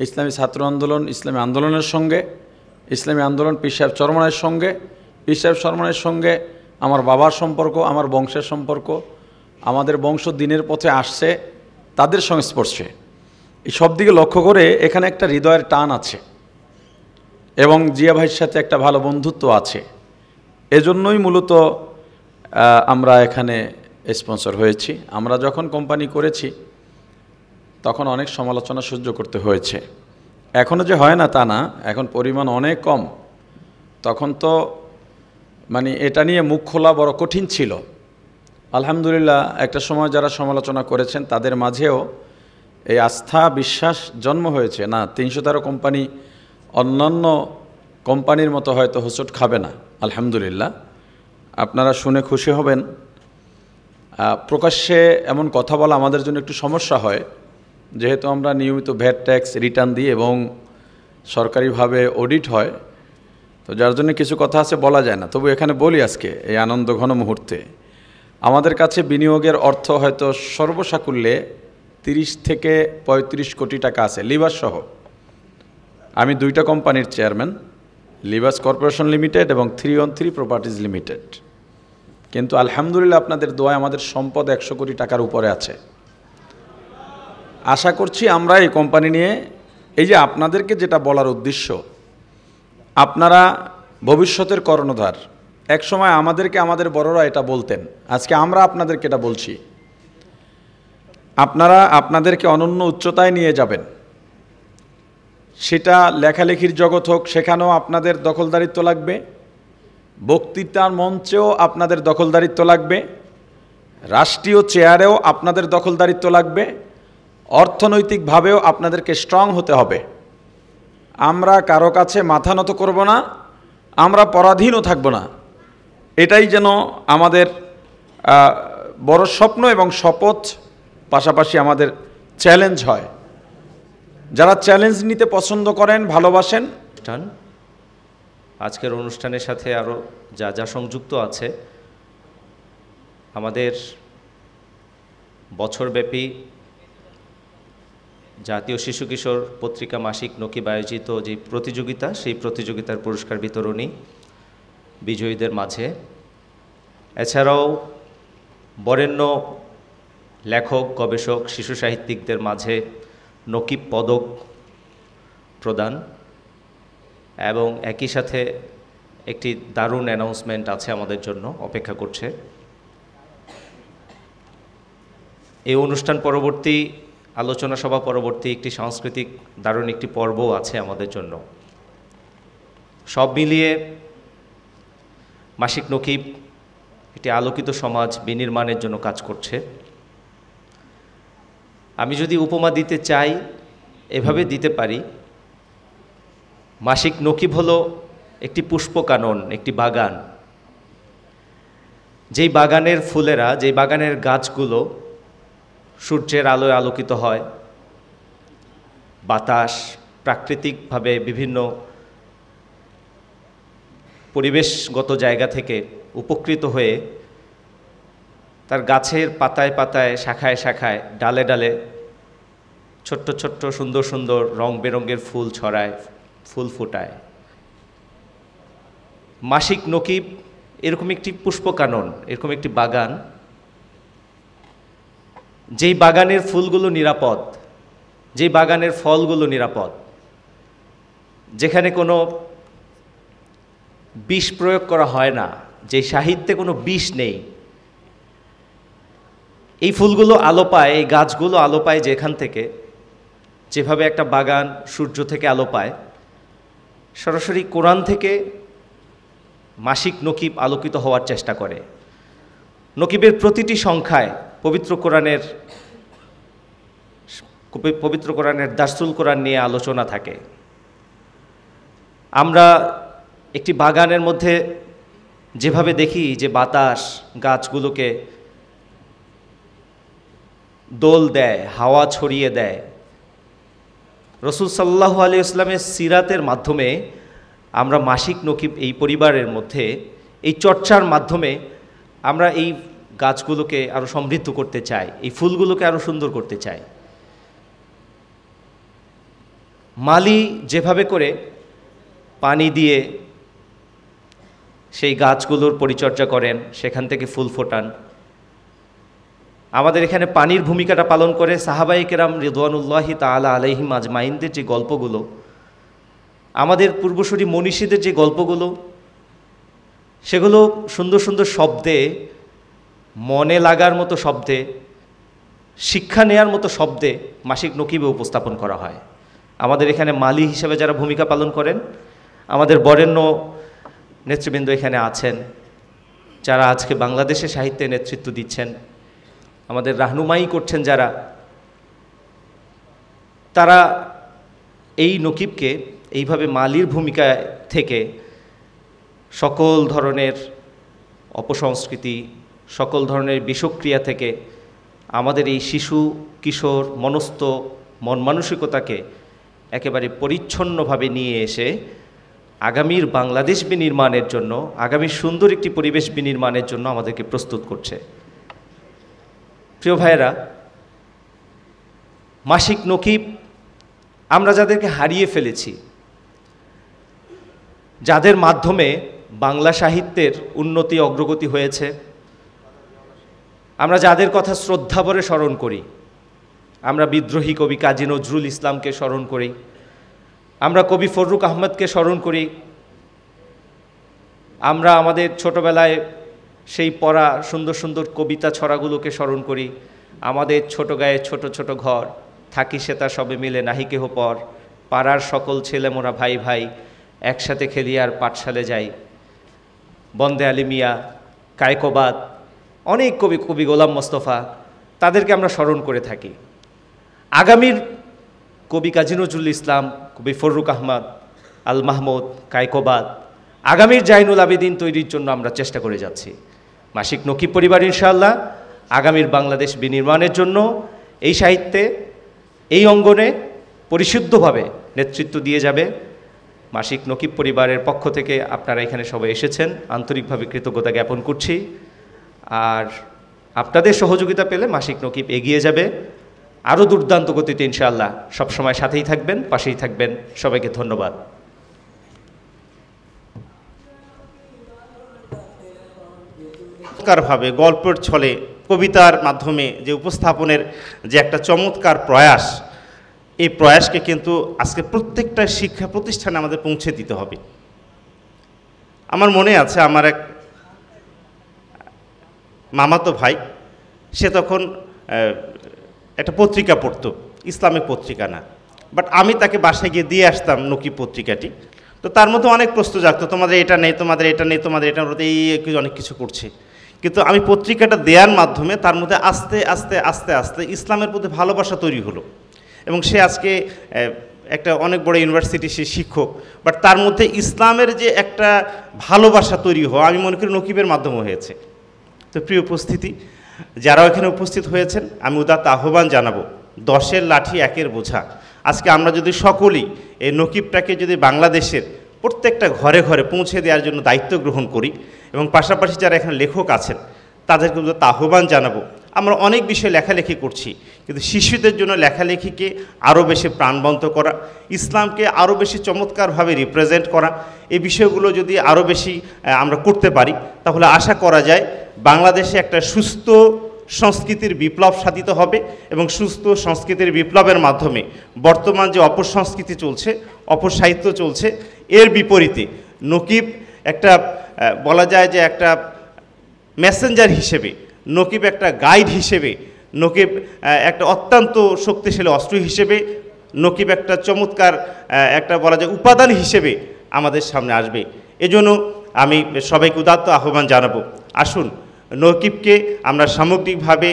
ইসলামী ছাত্র আন্দোলন ইসলামী আন্দোলনের সঙ্গে, ইসলামী আন্দোলন পীর সাহেব চরমনায়ের সঙ্গে, পীর সাহেব চরমনায়ের সঙ্গে আমার বাবার সম্পর্ক, আমার বংশের সম্পর্ক, আমাদের বংশ দিনের পথে আসছে তাদের সংস্পর্শে, এই সব দিকে লক্ষ্য করে এখানে একটা হৃদয়ের টান আছে এবং জিয়া ভাইয়ের সাথে একটা ভালো বন্ধুত্ব আছে। এজন্যই মূলত আমরা এখানে স্পন্সর হয়েছি। আমরা যখন কোম্পানি করেছি তখন অনেক সমালোচনা সহ্য করতে হয়েছে, এখনও যে হয় না তা না, এখন পরিমাণ অনেক কম। তখন তো মানে এটা নিয়ে মুখ খোলা বড় কঠিন ছিল। আলহামদুলিল্লাহ একটা সময় যারা সমালোচনা করেছেন তাদের মাঝেও এই আস্থা বিশ্বাস জন্ম হয়েছে, না 313 কোম্পানি অন্যান্য কোম্পানির মতো হয়তো হোঁচট খাবে না, আলহামদুলিল্লাহ। আপনারা শুনে খুশি হবেন। প্রকাশ্যে এমন কথা বলা আমাদের জন্য একটু সমস্যা হয়, যেহেতু আমরা নিয়মিত ভ্যাট ট্যাক্স রিটার্ন দিই এবং সরকারিভাবে অডিট হয়, তো যার জন্য কিছু কথা আছে বলা যায় না। তবু এখানে বলি আজকে এই আনন্দ ঘন মুহূর্তে, আমাদের কাছে বিনিয়োগের অর্থ হয়তো সর্বসাকুল্যে 30 থেকে 35 কোটি টাকা আছে, লিভাস সহ। আমি 2টা কোম্পানির চেয়ারম্যান, লিভাস কর্পোরেশন লিমিটেড এবং 3on3 প্রপার্টিজ লিমিটেড। কিন্তু আলহামদুলিল্লাহ আপনাদের দোয়ায় আমাদের সম্পদ 100 কোটি টাকার উপরে আছে। আশা করছি আমরা এই কোম্পানি নিয়ে, এই যে আপনাদেরকে যেটা বলার উদ্দেশ্য, আপনারা ভবিষ্যতের কর্ণধার। এক সময় আমাদেরকে আমাদের বড়রা এটা বলতেন, আজকে আমরা আপনাদেরকে এটা বলছি। আপনারা আপনাদেরকে অনন্য উচ্চতায় নিয়ে যাবেন, সেটা লেখালেখির জগৎ হোক, সেখানেও আপনাদের দখলদারিত্ব লাগবে, বক্তৃতার মঞ্চেও আপনাদের দখলদারিত্ব লাগবে, রাষ্ট্রীয় চেয়ারেও আপনাদের দখলদারিত্ব লাগবে, অর্থনৈতিকভাবেও আপনাদেরকে স্ট্রং হতে হবে। আমরা কারো কাছে মাথা নত করব না, আমরা পরাধীনও থাকব না। এটাই যেন আমাদের বড় স্বপ্ন এবং শপথ, পাশাপাশি আমাদের চ্যালেঞ্জ হয়। যারা চ্যালেঞ্জ নিতে পছন্দ করেন, ভালোবাসেন, আজকের অনুষ্ঠানের সাথে আরও যা যা সংযুক্ত আছে, আমাদের বছরব্যাপী জাতীয় শিশু কিশোর পত্রিকা মাসিক নকিব আয়োজিত যে প্রতিযোগিতা, সেই প্রতিযোগিতার পুরস্কার বিতরণী বিজয়ীদের মাঝে, এছাড়াও বরেণ্য লেখক, গবেষক, শিশু সাহিত্যিকদের মাঝে নকিব পদক প্রদান, এবং একই সাথে একটি দারুণ অ্যানাউন্সমেন্ট আছে আমাদের জন্য, অপেক্ষা করছে। এই অনুষ্ঠান পরবর্তী, আলোচনা সভা পরবর্তী একটি সাংস্কৃতিক দারুণ একটি পর্বও আছে আমাদের জন্য। সব মিলিয়ে মাসিক নকিব একটি আলোকিত সমাজ বিনির্মাণের জন্য কাজ করছে। আমি যদি উপমা দিতে চাই, এভাবে দিতে পারি, মাসিক নকিব হলো একটি পুষ্পকানন, একটি বাগান। যেই বাগানের ফুলেরা, যেই বাগানের গাছগুলো সূর্যের আলোয় আলোকিত হয়, বাতাস, প্রাকৃতিকভাবে বিভিন্ন পরিবেশগত জায়গা থেকে উপকৃত হয়ে তার গাছের পাতায় পাতায়, শাখায় শাখায়, ডালে ডালে ছোট্ট ছোট্ট সুন্দর সুন্দর রং বেরঙের ফুল ছড়ায়, ফুল ফোটায়। মাসিক নকিব এরকম একটি পুষ্পকানন, এরকম একটি বাগান, যেই বাগানের ফুলগুলো নিরাপদ, যেই বাগানের ফলগুলো নিরাপদ, যেখানে কোনো বিষ প্রয়োগ করা হয় না, যে সাহিত্যে কোনো বিষ নেই। এই ফুলগুলো আলো পায়, এই গাছগুলো আলো পায় যেখান থেকে, যেভাবে একটা বাগান সূর্য থেকে আলো পায়, সরাসরি কোরআন থেকে মাসিক নকিব আলোকিত হওয়ার চেষ্টা করে। নকিবের প্রতিটি সংখ্যায় পবিত্র কোরআনের দারসুল কোরআন নিয়ে আলোচনা থাকে। আমরা একটি বাগানের মধ্যে যেভাবে দেখি যে বাতাস গাছগুলোকে দোল দেয়, হাওয়া ছড়িয়ে দেয়, রসুল সাল্লাল্লাহু আলাইহি ওয়াসাল্লামের সিরাতের মাধ্যমে আমরা মাসিক নকিব এই পরিবারের মধ্যে এই চর্চার মাধ্যমে আমরা এই গাছগুলোকে আরও সমৃদ্ধ করতে চাই, এই ফুলগুলোকে আরও সুন্দর করতে চাই। মালি যেভাবে করে পানি দিয়ে সেই গাছগুলোর পরিচর্যা করেন, সেখান থেকে ফুল ফোটান, আমাদের এখানে পানির ভূমিকাটা পালন করে সাহাবায়ে কেরাম রিদওয়ানুল্লাহি তাআলা আলাইহিম আজমাইনদের যে গল্পগুলো, আমাদের পূর্বসূরি মনীষীদের যে গল্পগুলো, সেগুলো সুন্দর সুন্দর শব্দে, মনে লাগার মতো শব্দে, শিক্ষা নেয়ার মতো শব্দে মাসিক নকিবে উপস্থাপন করা হয়। আমাদের এখানে মালি হিসেবে যারা ভূমিকা পালন করেন, আমাদের বরেণ্য নেতৃবৃন্দ এখানে আছেন, যারা আজকে বাংলাদেশে সাহিত্যে নেতৃত্ব দিচ্ছেন, আমাদের রাহনুমাই করছেন যারা, তারা এই নকিবকে এইভাবে মালির ভূমিকা থেকে সকল ধরনের অপসংস্কৃতি, সকল ধরনের বিষক্রিয়া থেকে আমাদের এই শিশু কিশোর মনস্থ মন মানসিকতাকে একেবারে পরিচ্ছন্নভাবে নিয়ে এসে আগামীর বাংলাদেশ বিনির্মাণের জন্য, আগামীর সুন্দর একটি পরিবেশ বিনির্মাণের জন্য আমাদেরকে প্রস্তুত করছে। প্রিয় ভাইয়েরা, মাসিক নকিব আমরা যাদেরকে হারিয়ে ফেলেছি, যাদের মাধ্যমে বাংলা সাহিত্যের উন্নতি অগ্রগতি হয়েছে, আমরা যাদের কথা শ্রদ্ধাভরে স্মরণ করি, আমরা বিদ্রোহী কবি কাজী নজরুল ইসলামকে স্মরণ করি, আমরা কবি ফররুক আহমদকে স্মরণ করি, আমরা আমাদের ছোটবেলায় সেই পড়া সুন্দর সুন্দর কবিতা ছড়াগুলোকে স্মরণ করি, আমাদের ছোট গায়ে ছোট ছোট ঘর, থাকি সেতা সবে মিলে নাহি কেহ পর, পাড়ার সকল ছেলে মোরা ভাই ভাই, একসাথে খেলি আর পাঠশালে যাই, বন্দে আলী মিয়া, কায়কোবাদ, অনেক কবি গোলাম মোস্তফা, তাদেরকে আমরা স্মরণ করে থাকি। আগামীর কবি কাজী নজরুল ইসলাম, কবি ফররুক আহমদ, আল মাহমুদ, কায়কোবাদ, আগামীর জাইনুল আবেদিন তৈরির জন্য আমরা চেষ্টা করে যাচ্ছি। মাসিক নকিব পরিবার ইনশাআল্লাহ আগামীর বাংলাদেশ বিনির্মাণের জন্য এই সাহিত্যে, এই অঙ্গনে পরিশুদ্ধভাবে নেতৃত্ব দিয়ে যাবে। মাসিক নকিব পরিবারের পক্ষ থেকে আপনারা এখানে সবাই এসেছেন, আন্তরিকভাবে কৃতজ্ঞতা জ্ঞাপন করছি। আর আপনাদের সহযোগিতা পেলে মাসিক নকিব এগিয়ে যাবে আরও দুর্দান্ত গতিতে ইনশাআল্লাহ। সবসময় সাথেই থাকবেন, পাশেই থাকবেন। সবাইকে ধন্যবাদ। চমৎকারভাবে গল্পের ছলে কবিতার মাধ্যমে যে উপস্থাপনের যে একটা চমৎকার প্রয়াস, এই প্রয়াসকে কিন্তু আজকে প্রত্যেকটা শিক্ষা প্রতিষ্ঠানে আমাদের পৌঁছে দিতে হবে। আমার মনে আছে আমার এক মামাতো ভাই, সে তখন একটা পত্রিকা পড়তো, ইসলামিক পত্রিকা না, বাট আমি তাকে বাসায় গিয়ে দিয়ে আসতাম নকিব পত্রিকাটি। তো তার মধ্যে অনেক প্রশ্ন জাগতো, তোমাদের এটা নেই, তোমাদের এটা নেই, তোমাদের এটা এই অনেক কিছু করছে। কিন্তু আমি পত্রিকাটা দেওয়ার মাধ্যমে তার মধ্যে আস্তে আস্তে আস্তে আস্তে ইসলামের প্রতি ভালোবাসা তৈরি হলো, এবং সে আজকে একটা অনেক বড় ইউনিভার্সিটি, সে শিক্ষক, বাট তার মধ্যে ইসলামের যে একটা ভালোবাসা তৈরি হওয়া আমি মনে করি নকিবের মাধ্যমে হয়েছে। তো প্রিয় উপস্থিতি, যারা এখানে উপস্থিত হয়েছেন, আমি উদাত্ত আহ্বান জানাবো, 10-এর লাঠি 1-এর বোঝা। আজকে আমরা যদি সকলেই এই নকিবটাকে যদি বাংলাদেশের প্রত্যেকটা ঘরে ঘরে পৌঁছে দেওয়ার জন্য দায়িত্ব গ্রহণ করি, এবং পাশাপাশি যারা এখানে লেখক আছেন তাদেরকে উদাত্ত আহ্বান জানাবো। আমরা অনেক বিষয়ে লেখালেখি করছি, কিন্তু শিশুদের জন্য লেখালেখিকে আরও বেশি প্রাণবন্ত করা, ইসলামকে আরও বেশি চমৎকারভাবে রিপ্রেজেন্ট করা, এই বিষয়গুলো যদি আরও বেশি আমরা করতে পারি, তাহলে আশা করা যায় বাংলাদেশে একটা সুস্থ সংস্কৃতির বিপ্লব সাধিত হবে, এবং সুস্থ সংস্কৃতির বিপ্লবের মাধ্যমে বর্তমান যে অপসংস্কৃতি চলছে, অপসাহিত্য চলছে, এর বিপরীতে নকিব একটা বলা যায় যে একটা মেসেঞ্জার হিসেবে, নকিব একটা গাইড হিসেবে, নকিব একটা অত্যন্ত শক্তিশালী অস্ত্র হিসেবে, নকিব একটা চমৎকার একটা বলা যায় উপাদান হিসেবে আমাদের সামনে আসবে। এজন্য আমি সবাইকে উদাত্ত আহ্বান জানাবো, আসুন নকিবকে আমরা সামগ্রিকভাবে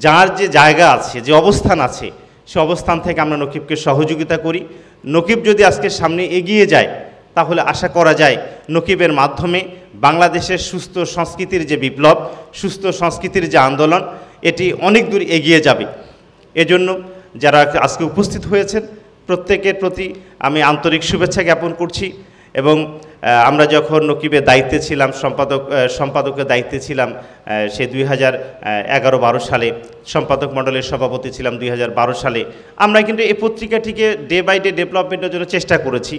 যার যে জায়গা আছে, যে অবস্থান আছে, সে অবস্থান থেকে আমরা নকিবকে সহযোগিতা করি। নকিব যদি আজকে সামনে এগিয়ে যায়, তাহলে আশা করা যায় নকিবের মাধ্যমে বাংলাদেশের সুস্থ সংস্কৃতির যে বিপ্লব, সুস্থ সংস্কৃতির যে আন্দোলন, এটি অনেক দূর এগিয়ে যাবে। এজন্য যারা আজকে উপস্থিত হয়েছেন প্রত্যেকের প্রতি আমি আন্তরিক শুভেচ্ছা জ্ঞাপন করছি। এবং আমরা যখন নকিবের দায়িত্বে ছিলাম, সম্পাদকের দায়িত্বে ছিলাম, সে 2011-12 সালে, সম্পাদক মণ্ডলের সভাপতি ছিলাম 2012 সালে, আমরা কিন্তু এই পত্রিকাটিকে ডে বাই ডে ডেভেলপমেন্টের জন্য চেষ্টা করেছি,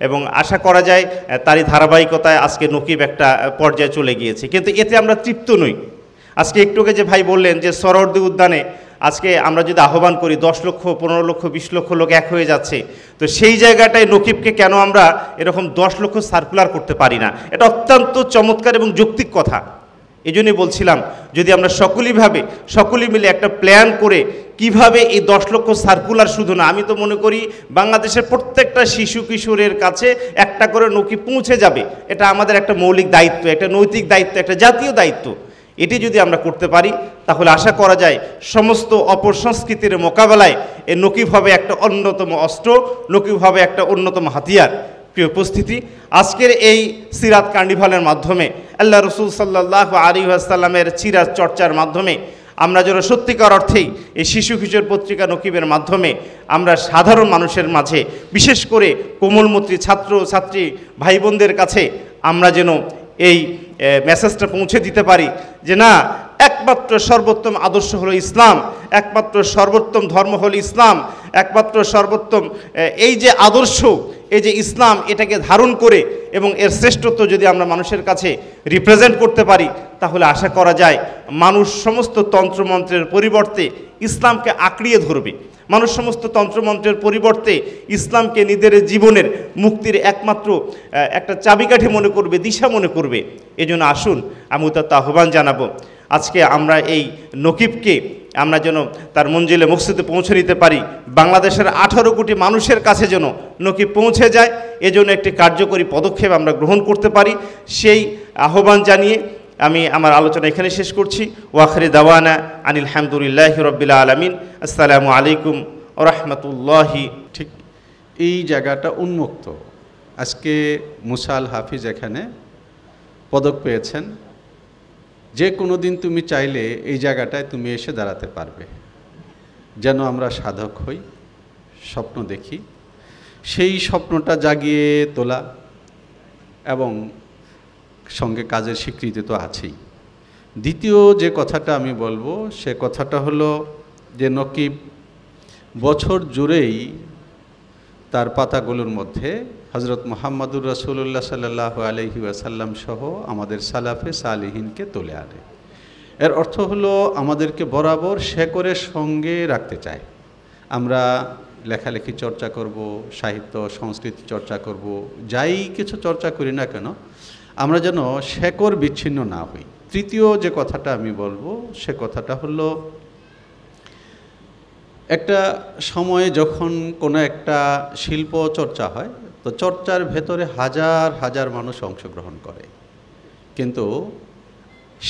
এবং আশা করা যায় তারই ধারাবাহিকতায় আজকে নকিব একটা পর্যায়ে চলে গিয়েছে। কিন্তু এতে আমরা তৃপ্ত নই। আজকে একটু আগে যে ভাই বললেন যে সরোয়ার্দী উদ্যানে আজকে আমরা যদি আহ্বান করি 10 লক্ষ, 15 লক্ষ, 20 লক্ষ লোক এক হয়ে যাচ্ছে, তো সেই জায়গাটায় নকিবকে কেন আমরা এরকম 10 লক্ষ সার্কুলার করতে পারি না? এটা অত্যন্ত চমৎকার এবং যৌক্তিক কথা। এই জন্যই বলছিলাম, যদি আমরা সকলেই মিলে একটা প্ল্যান করে কিভাবে এই 10 লক্ষ সার্কুলার, শুধু না, আমি তো মনে করি বাংলাদেশের প্রত্যেকটা শিশু কিশোরের কাছে একটা করে নকিব পৌঁছে যাবে, এটা আমাদের একটা মৌলিক দায়িত্ব, একটা নৈতিক দায়িত্ব, একটা জাতীয় দায়িত্ব। এটি যদি আমরা করতে পারি তাহলে আশা করা যায় সমস্ত অপসংস্কৃতির মোকাবেলায় এই নকিব হবে একটা অন্যতম অস্ত্র, নকিব হবে একটা অন্যতম হাতিয়ার। প্রিয় উপস্থিতি, আজকের এই সিরাত কার্নিভালের মাধ্যমে আল্লাহ রসুল সাল্লাল্লাহু আলাইহি ওয়াসাল্লামের সিরাত চর্চার মাধ্যমে আমরা যেন সত্যিকার অর্থেই এই শিশু কিশোর পত্রিকা নকিবের মাধ্যমে আমরা সাধারণ মানুষের মাঝে, বিশেষ করে কোমলমত্রী ছাত্র ছাত্রী ভাই বোনদের কাছে আমরা যেন এই মেসেজটা পৌঁছে দিতে পারি যে না, একমাত্র সর্বোত্তম আদর্শ হলো ইসলাম, একমাত্র সর্বোত্তম ধর্ম হলো ইসলাম, একমাত্র সর্বোত্তম এই যে আদর্শ, এই যে ইসলাম, এটাকে ধারণ করে এবং এর শ্রেষ্ঠত্ব যদি আমরা মানুষের কাছে রিপ্রেজেন্ট করতে পারি তাহলে আশা করা যায় মানুষ সমস্ত তন্ত্রমন্ত্রের পরিবর্তে ইসলামকে আঁকড়িয়ে ধরবে। মানুষ সমস্ত তন্ত্রমন্ত্রের পরিবর্তে ইসলামকে নিজের জীবনের মুক্তির একমাত্র একটা চাবিকাঠি মনে করবে, দিশা মনে করবে। এজন্য আসুন আমি উদাত্ত আহ্বান জানাবো, আজকে আমরা এই নকিবকে আমরা যেন তার মঞ্জিলে মকসুদে পৌঁছে নিতে পারি, বাংলাদেশের 18 কোটি মানুষের কাছে যেন নকিব পৌঁছে যায়, এজন্য একটি কার্যকরী পদক্ষেপ আমরা গ্রহণ করতে পারি, সেই আহ্বান জানিয়ে আমি আমার আলোচনা এখানে শেষ করছি। ওয়াখিরি দাওয়ানা আনিল হামদুলিল্লাহি রাব্বিল আলামিন। আসসালামু আলাইকুম ওয়া রাহমাতুল্লাহি। ঠিক এই জায়গাটা উন্মুক্ত। আজকে মুসাল হাফিজ এখানে পদক পেয়েছেন, যে কোনো দিন তুমি চাইলে এই জায়গাটায় তুমি এসে দাঁড়াতে পারবে। যেন আমরা সাধক হই, স্বপ্ন দেখি, সেই স্বপ্নটা জাগিয়ে তোলা এবং সঙ্গে কাজের স্বীকৃতি তো আছেই। দ্বিতীয় যে কথাটা আমি বলবো সে কথাটা হলো যে নকিব বছর জুড়েই তার পাতাগুলোর মধ্যে হজরত মুহাম্মদুর রাসূলুল্লাহ সাল্লাল্লাহু আলাইহি ওয়াসাল্লাম সহ আমাদের সালাফে সালিহিনকে তুলে আনে। এর অর্থ হলো আমাদেরকে বরাবর শেকড়ের সঙ্গে রাখতে চায়। আমরা লেখালেখি চর্চা করব, সাহিত্য সংস্কৃতি চর্চা করব, যাই কিছু চর্চা করি না কেন আমরা যেন শেকড় বিচ্ছিন্ন না হই। তৃতীয় যে কথাটা আমি বলবো সে কথাটা হলো, একটা সময়ে যখন কোনো একটা শিল্প চর্চা হয় তো চর্চার ভেতরে হাজার হাজার মানুষ অংশগ্রহণ করে, কিন্তু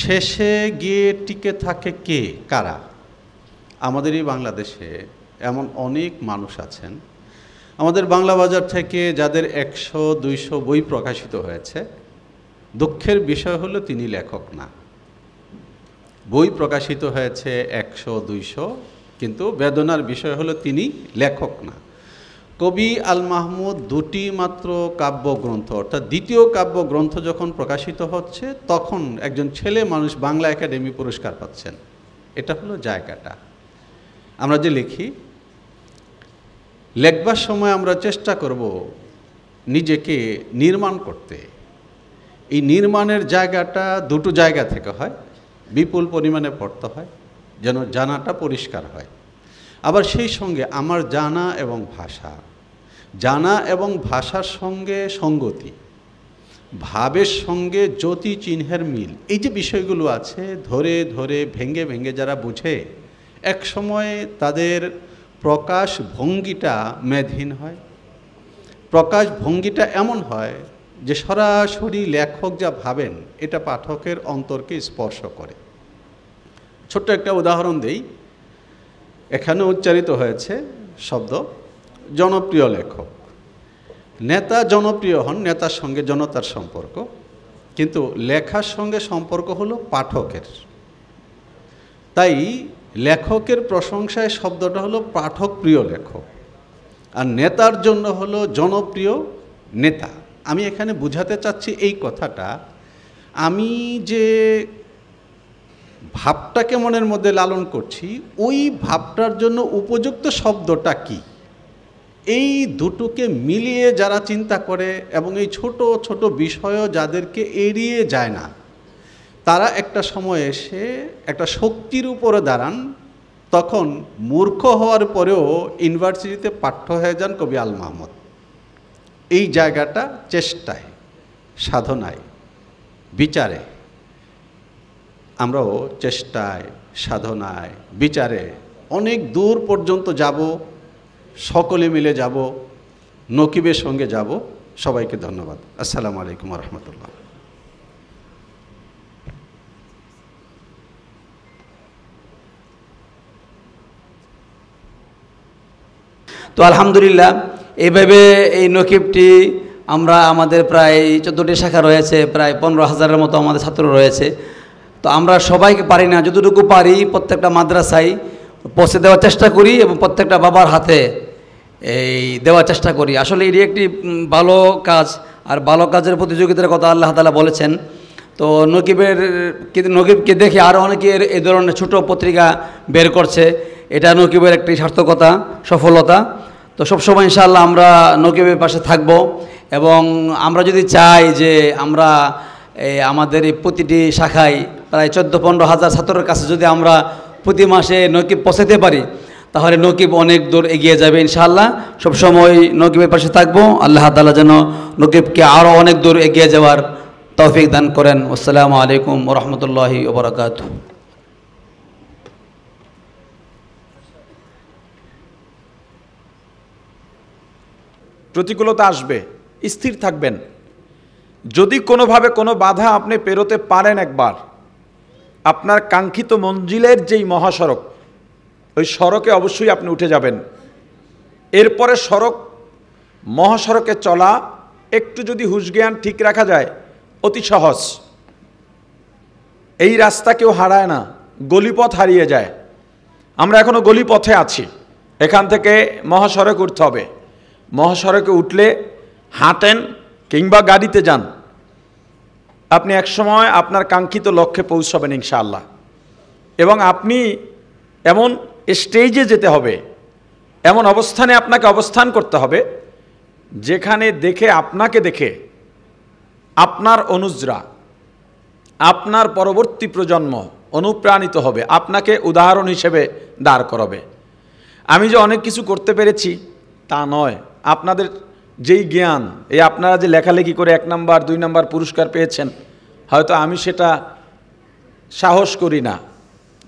শেষে গিয়ে টিকে থাকে কে, কারা? আমাদের এই বাংলাদেশে এমন অনেক মানুষ আছেন, আমাদের বাংলা বাজার থেকে যাদের 100-200 বই প্রকাশিত হয়েছে, দুঃখের বিষয় হলো তিনি লেখক না। বই প্রকাশিত হয়েছে 100-200, কিন্তু বেদনার বিষয় হলো তিনি লেখক না। কবি আল মাহমুদ 2টি মাত্র কাব্যগ্রন্থ, অর্থাৎ দ্বিতীয় কাব্যগ্রন্থ যখন প্রকাশিত হচ্ছে তখন একজন ছেলে মানুষ বাংলা একাডেমি পুরস্কার পাচ্ছেন। এটা হলো জায়গাটা। আমরা যে লিখি, লেখবার সময় আমরা চেষ্টা করব নিজেকে নির্মাণ করতে। এই নির্মাণের জায়গাটা দুটো জায়গা থেকে হয়, বিপুল পরিমাণে পড়তে হয় যেন জানাটা পরিষ্কার হয়। আবার সেই সঙ্গে আমার জানা এবং ভাষা, জানা এবং ভাষার সঙ্গে সঙ্গতি, ভাবের সঙ্গে জ্যোতি চিহ্নের মিল, এই যে বিষয়গুলো আছে ধরে ধরে ভেঙে ভেঙে যারা বুঝে, এক সময় তাদের প্রকাশ ভঙ্গিটা মেদহীন হয়। প্রকাশ ভঙ্গিটা এমন হয় যে সরাসরি লেখক যা ভাবেন এটা পাঠকের অন্তরকে স্পর্শ করে। ছোট্ট একটা উদাহরণ দেই, এখানে উচ্চারিত হয়েছে শব্দ জনপ্রিয় লেখক। নেতা জনপ্রিয় হন, নেতার সঙ্গে জনতার সম্পর্ক, কিন্তু লেখার সঙ্গে সম্পর্ক হলো পাঠকের। তাই লেখকের প্রশংসায় শব্দটা হলো পাঠক প্রিয় লেখক, আর নেতার জন্য হলো জনপ্রিয় নেতা। আমি এখানে বুঝাতে চাচ্ছি এই কথাটা, আমি যে ভাবটাকে মনের মধ্যে লালন করছি ওই ভাবটার জন্য উপযুক্ত শব্দটা কি, এই দুটোকে মিলিয়ে যারা চিন্তা করে এবং এই ছোট ছোট বিষয়ও যাদেরকে এড়িয়ে যায় না, তারা একটা সময় এসে একটা শক্তির উপরে দাঁড়ান। তখন মূর্খ হওয়ার পরেও ইউনিভার্সিটিতে পাঠ্য হয়ে যান কবি আল মাহমুদ। এই জায়গাটা চেষ্টায়, সাধনায়, বিচারে, আমরাও চেষ্টায়, সাধনায়, বিচারে অনেক দূর পর্যন্ত যাব, সকলে মিলে যাব, নকিবের সঙ্গে যাব। সবাইকে ধন্যবাদ। আসসালামু আলাইকুম ওয়া রাহমাতুল্লাহ। তো আলহামদুলিল্লাহ এইভাবে এই নকিবটি আমরা আমাদের প্রায় 14টি শাখা রয়েছে, প্রায় 15,000-এর মতো আমাদের ছাত্র রয়েছে। তো আমরা সবাইকে পারি না, যতটুকু পারি প্রত্যেকটা মাদ্রাসায় পৌঁছে দেওয়ার চেষ্টা করি এবং প্রত্যেকটা বাবার হাতে এই দেওয়ার চেষ্টা করি। আসলে এটি একটি ভালো কাজ, আর ভালো কাজের প্রতিযোগিতার কথা আল্লাহ তাআলা বলেছেন। তো নকিবকে দেখে আরও অনেকে এই ধরনের ছোটো পত্রিকা বের করছে, এটা নকিবের একটি সার্থকতা, সফলতা। তো সবসময় ইনশাআল্লাহ আমরা নকিবের পাশে থাকব, এবং আমরা যদি চাই যে আমরা আমাদের এই প্রতিটি শাখায় প্রায় 14-15 হাজার ছাত্রের কাছে যদি আমরা প্রতি মাসে নকিব পৌঁছাতে পারি, তাহলে নকিব অনেক দূর এগিয়ে যাবে ইনশাআল্লাহ। সবসময় নকিবের পাশে থাকবো। আল্লাহ তাআলা যেন নকিবকে আরও অনেক দূর এগিয়ে যাওয়ার তৌফিক দান করেন। আসসালামু আলাইকুম ওয়া রাহমাতুল্লাহি ওয়া বারাকাতুহু। প্রতিকূলতা আসবে, স্থির থাকবেন। যদি কোনোভাবে কোনো বাধা আপনি পেরোতে পারেন একবার, আপনার কাঙ্ক্ষিত মঞ্জিলের যেই মহাসড়ক, ওই সড়কে অবশ্যই আপনি উঠে যাবেন। এরপরে মহাসড়কে চলা একটু যদি হুঁশজ্ঞান ঠিক রাখা যায় অতি সহজ। এই রাস্তা কেউ হারায় না, গলিপথ হারিয়ে যায়। আমরা এখনও গলিপথে আছি। এখান থেকে মহাসড়ক উঠতে হবে। মহাসড়কে উঠলে হাঁটেন কিংবা গাড়িতে যান, আপনি একসময় আপনার কাঙ্ক্ষিত লক্ষ্যে পৌঁছাবেন ইনশাআল্লাহ। এবং আপনি এমন স্টেজে যেতে হবে, এমন অবস্থানে আপনাকে অবস্থান করতে হবে, যেখানে আপনাকে দেখে আপনার অনুজরা, আপনার পরবর্তী প্রজন্ম অনুপ্রাণিত হবে, আপনাকে উদাহরণ হিসেবে দাঁড় করাবে। আমি যে অনেক কিছু করতে পেরেছি তা নয়। আপনাদের যেই জ্ঞান, এই আপনারা যে লেখালেখি করে 1 নাম্বার 2 নাম্বার পুরস্কার পেয়েছেন, হয়তো আমি সেটা সাহস করি না,